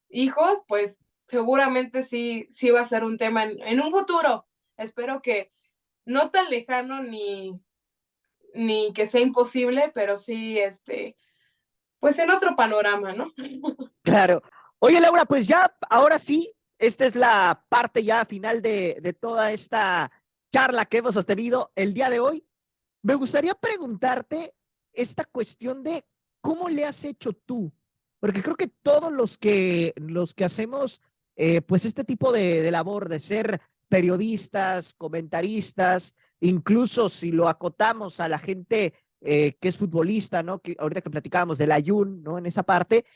hijos, pues seguramente sí va a ser un tema en un futuro. Espero que no tan lejano ni que sea imposible, pero sí, pues en otro panorama, ¿no? Claro. Oye, Laura, pues ya, ahora sí, esta es la parte ya final de toda esta charla que hemos sostenido el día de hoy. Me gustaría preguntarte esta cuestión de cómo le has hecho tú, porque creo que todos los que hacemos pues este tipo de labor de ser periodistas, comentaristas, incluso si lo acotamos a la gente que es futbolista, ¿no? Que ahorita que platicábamos del Ayun, ¿no? En esa parte,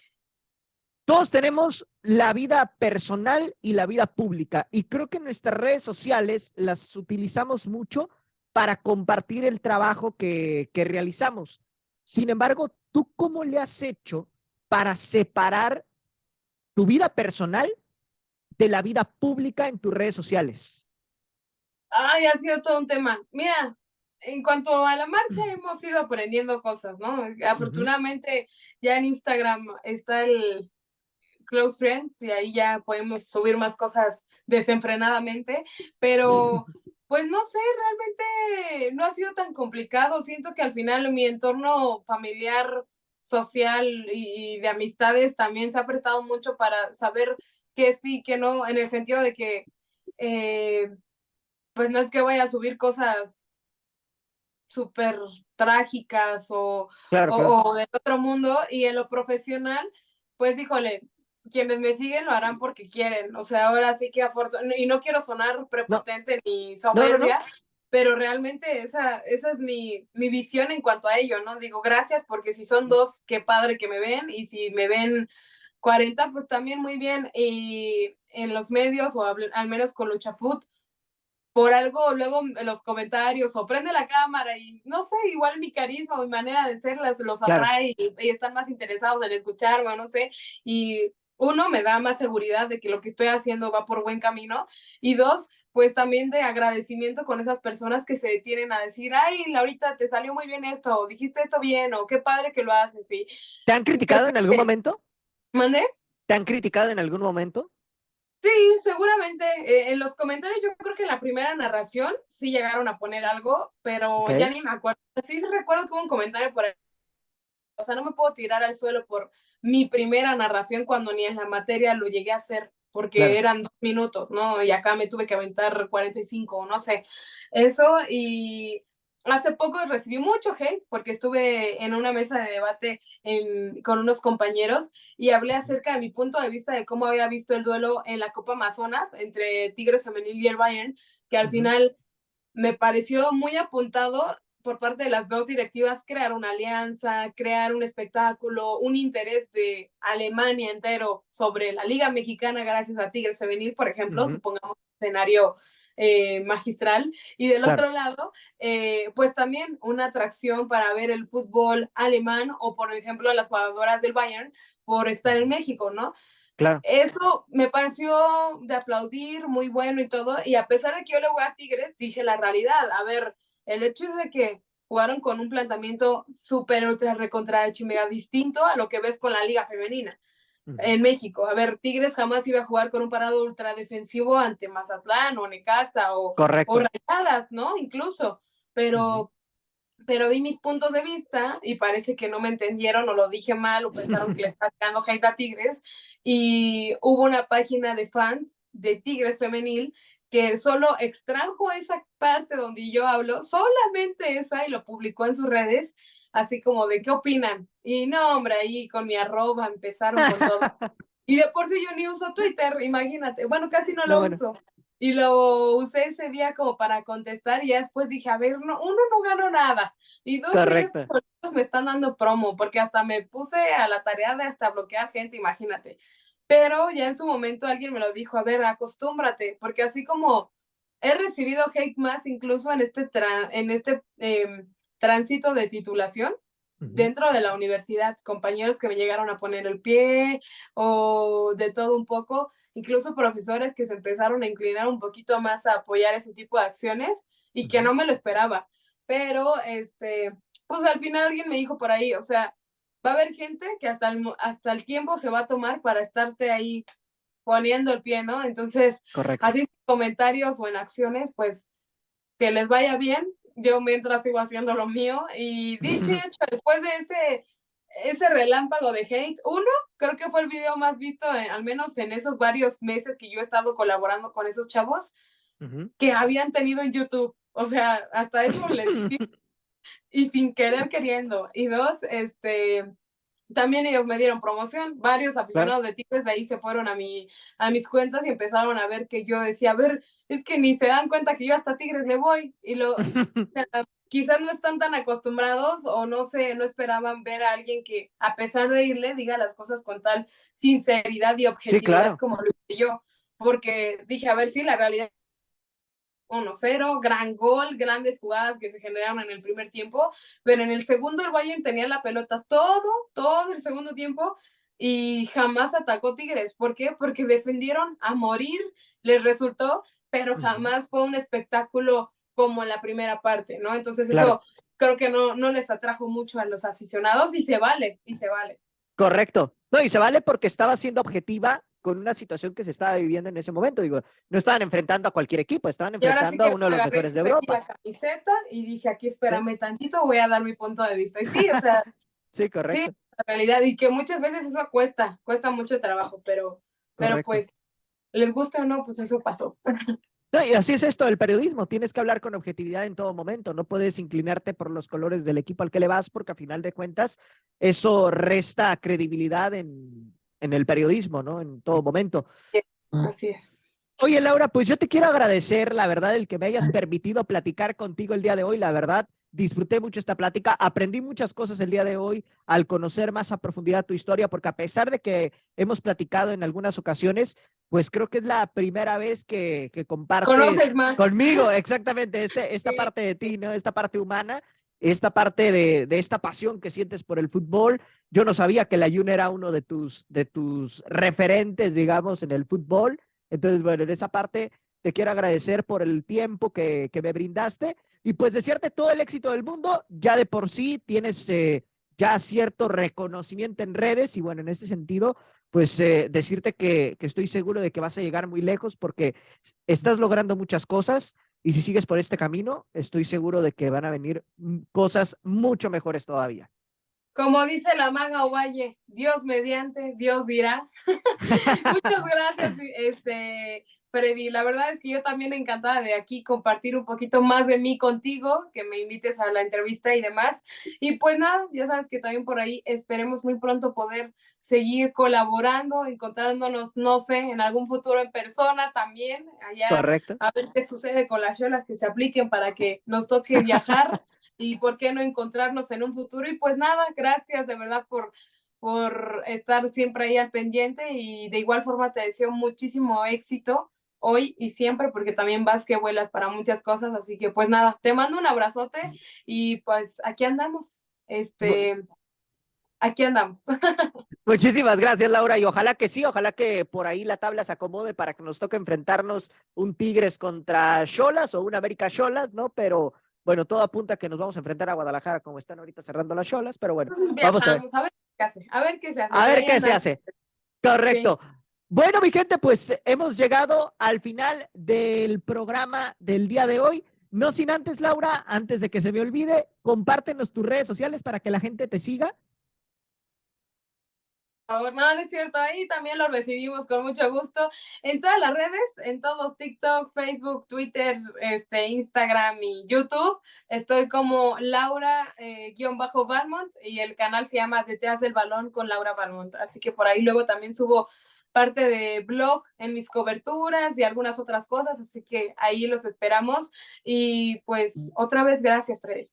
todos tenemos la vida personal y la vida pública y creo que nuestras redes sociales las utilizamos mucho para compartir el trabajo que realizamos. Sin embargo, ¿tú cómo le has hecho para separar tu vida personal de la vida pública en tus redes sociales? Ay, ha sido todo un tema. Mira, en cuanto a la marcha, hemos ido aprendiendo cosas, ¿no? Ujú. Afortunadamente, ya en Instagram está el Close Friends y ahí ya podemos subir más cosas desenfrenadamente, pero pues no sé, realmente no ha sido tan complicado. Siento que al final mi entorno familiar, social y de amistades también se ha prestado mucho para saber qué sí, qué no, en el sentido de que eh, pues no es que vaya a subir cosas súper trágicas Claro, claro. o del otro mundo, y en lo profesional, pues híjole, quienes me siguen lo harán porque quieren, o sea, ahora sí que y no quiero sonar No, prepotente ni no, no, no. soberbia, pero realmente esa es mi visión en cuanto a ello, ¿no? Digo, gracias, porque si son dos, qué padre que me ven, y si me ven 40, pues también muy bien, y en los medios, o al menos con Luchafoot, por algo luego en los comentarios o prende la cámara y no sé, igual mi carisma o mi manera de ser los Claro. atrae y están más interesados en escucharme o no sé, y uno, me da más seguridad de que lo que estoy haciendo va por buen camino, y dos, pues también de agradecimiento con esas personas que se detienen a decir, ay, Laurita, te salió muy bien esto, o dijiste esto bien, o qué padre que lo haces, y ¿Te han creo criticado en algún que, momento? ¿mandé? ¿Te han criticado en algún momento? Sí, seguramente. En los comentarios yo creo que en la primera narración sí llegaron a poner algo, pero Ok, ya ni me acuerdo. Sí recuerdo que hubo un comentario por ahí. O sea, no me puedo tirar al suelo por mi primera narración cuando ni en la materia lo llegué a hacer, porque claro. eran 2 minutos, ¿no? Y acá me tuve que aventar 45, no sé. Eso, y hace poco recibí mucho hate porque estuve en una mesa de debate con unos compañeros y hablé acerca de mi punto de vista de cómo había visto el duelo en la Copa Amazonas entre Tigres Femenil y el Bayern, que al Ujú. final me pareció muy apuntado por parte de las dos directivas crear una alianza, crear un espectáculo, un interés de Alemania entero sobre la Liga Mexicana gracias a Tigres Femenil, por ejemplo, Ujú. supongamos un escenario magistral. Y del Claro, otro lado, pues también una atracción para ver el fútbol alemán o, por ejemplo, las jugadoras del Bayern por estar en México, ¿no? claro. Eso me pareció de aplaudir, muy bueno y todo, y a pesar de que yo le voy a Tigres, dije la realidad, a ver, el hecho es de que jugaron con un planteamiento súper ultra recontra archimega distinto a lo que ves con la liga femenina Ujú. en México. A ver, Tigres jamás iba a jugar con un parado ultra defensivo ante Mazatlán o Necaxa o Correcto. Rayadas, ¿no? Incluso, Ujú. pero di mis puntos de vista y parece que no me entendieron o lo dije mal o pensaron que le estaba tirando hate a Tigres, y hubo una página de fans de Tigres femenil que solo extrajo esa parte donde yo hablo, solamente esa, y lo publicó en sus redes, así como de ¿qué opinan? Y no, hombre, ahí con mi arroba empezaron con todo. Y de por sí yo ni uso Twitter, imagínate. Bueno, casi no No, lo bueno, uso. Y lo usé ese día como para contestar y ya después dije, a ver, no, uno no ganó nada. Y dos, ellos correcto. solitos me están dando promo, porque hasta me puse a la tarea de hasta bloquear gente, imagínate. Pero ya en su momento alguien me lo dijo, a ver, acostúmbrate, porque así como he recibido hate más incluso en este tránsito de titulación, dentro de la universidad, compañeros que me llegaron a poner el pie o de todo un poco, incluso profesores que se empezaron a inclinar un poquito más a apoyar ese tipo de acciones y que no me lo esperaba. Pero, pues al final alguien me dijo por ahí, o sea, va a haber gente que hasta el tiempo se va a tomar para estarte ahí poniendo el pie, ¿no? Entonces, Correcto. así comentarios o en acciones, pues que les vaya bien. Yo mientras sigo haciendo lo mío. Y dicho y hecho, después de ese relámpago de hate, creo que fue el video más visto, al menos en esos varios meses que yo he estado colaborando con esos chavos, que habían tenido en YouTube. O sea, hasta eso les di, y sin querer queriendo. Y dos, también ellos me dieron promoción. Varios Claro. aficionados de Tigres de ahí se fueron a mis cuentas y empezaron a ver que yo decía, a ver, es que ni se dan cuenta que yo hasta Tigres le voy. Quizás no están tan acostumbrados o no sé, no esperaban ver a alguien que a pesar de irle diga las cosas con tal sinceridad y Sí, objetividad claro. como lo hice yo. Porque dije, a ver si la realidad 1-0, gran gol, grandes jugadas que se generaron en el primer tiempo, pero en el segundo el Bayern tenía la pelota todo el segundo tiempo y jamás atacó Tigres. ¿Por qué? Porque defendieron a morir, les resultó, pero jamás fue un espectáculo como en la primera parte, ¿no? Entonces Claro. eso creo que no les atrajo mucho a los aficionados y se vale, y se vale. Correcto. No, y se vale porque estaba siendo objetiva con una situación que se estaba viviendo en ese momento. Digo, no estaban enfrentando a cualquier equipo, estaban Y ahora sí enfrentando a que uno de los agarré, mejores de puse aquí Europa. la camiseta y dije, aquí Sí, espérame tantito, voy a dar mi punto de vista. Y sí, o sea, sí, sí, correcto, la realidad, y que muchas veces eso cuesta mucho trabajo, pero correcto. pues, les gusta o no, pues eso pasó. No, y así es esto del periodismo, tienes que hablar con objetividad en todo momento, no puedes inclinarte por los colores del equipo al que le vas, porque a final de cuentas eso resta credibilidad en el periodismo, ¿no? En todo momento. Así es. Oye, Laura, pues yo te quiero agradecer, la verdad, el que me hayas permitido platicar contigo el día de hoy. La verdad, disfruté mucho esta plática, aprendí muchas cosas el día de hoy al conocer más a profundidad tu historia, porque a pesar de que hemos platicado en algunas ocasiones, pues creo que es la primera vez que compartes Conoces más. conmigo exactamente esta Sí. parte de ti, ¿no? Esta parte humana, esta parte de esta pasión que sientes por el fútbol. Yo no sabía que la Jun era uno de tus referentes, digamos, en el fútbol. Entonces, bueno, en esa parte te quiero agradecer por el tiempo que me brindaste y pues desearte todo el éxito del mundo. Ya de por sí tienes ya cierto reconocimiento en redes y bueno, en ese sentido, pues decirte que estoy seguro de que vas a llegar muy lejos porque estás logrando muchas cosas y si sigues por este camino, estoy seguro de que van a venir cosas mucho mejores todavía. Como dice la maga Ovalle, Dios mediante, Dios dirá. Muchas gracias, Freddy. La verdad es que yo también encantada de aquí compartir un poquito más de mí contigo, que me invites a la entrevista y demás. Y pues nada, ya sabes que también por ahí esperemos muy pronto poder seguir colaborando, encontrándonos, no sé, en algún futuro en persona también, allá ¿Correcto? a ver qué sucede con las cholas que se apliquen para que nos toque viajar y por qué no encontrarnos en un futuro. Y pues nada, gracias de verdad por estar siempre ahí al pendiente y de igual forma te deseo muchísimo éxito hoy y siempre porque también vas que vuelas para muchas cosas, así que pues nada, te mando un abrazote y pues aquí andamos, aquí andamos. Muchísimas gracias, Laura, y ojalá que sí, ojalá que por ahí la tabla se acomode para que nos toque enfrentarnos un Tigres contra Xolas o un América Xolas, ¿no? Pero bueno, todo apunta a que nos vamos a enfrentar a Guadalajara como están ahorita cerrando las Xolas, pero bueno, vamos a ver. Viajamos, a ver qué hace, a ver qué se hace, A pero ver ahí qué se andamos. hace. Sí. Correcto. Bueno, mi gente, pues hemos llegado al final del programa del día de hoy. No sin antes, Laura, antes de que se me olvide, compártenos tus redes sociales para que la gente te siga. No, no es cierto, ahí también lo recibimos con mucho gusto en todas las redes, en todo TikTok, Facebook, Twitter, Instagram y YouTube. Estoy como Laura-Balmont y el canal se llama Detrás del Balón con Laura Balmont. Así que por ahí luego también subo parte de blog en mis coberturas y algunas otras cosas, así que ahí los esperamos. Y pues otra vez, gracias, Freddy.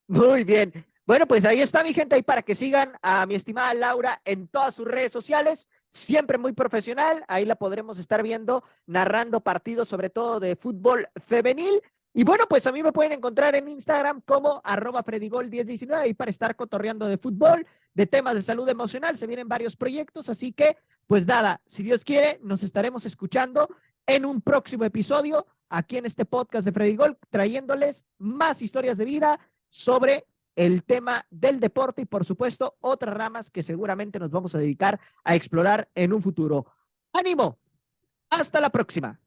Muy bien. Bueno, pues ahí está mi gente, ahí para que sigan a mi estimada Laura en todas sus redes sociales, siempre muy profesional, ahí la podremos estar viendo narrando partidos, sobre todo de fútbol femenil. Y bueno, pues a mí me pueden encontrar en Instagram como @fredigol1019 ahí para estar cotorreando de fútbol, de temas de salud emocional, se vienen varios proyectos, así que pues nada, si Dios quiere, nos estaremos escuchando en un próximo episodio aquí en este podcast de Fredigol, trayéndoles más historias de vida sobre el tema del deporte y por supuesto otras ramas que seguramente nos vamos a dedicar a explorar en un futuro. ¡Ánimo! Hasta la próxima.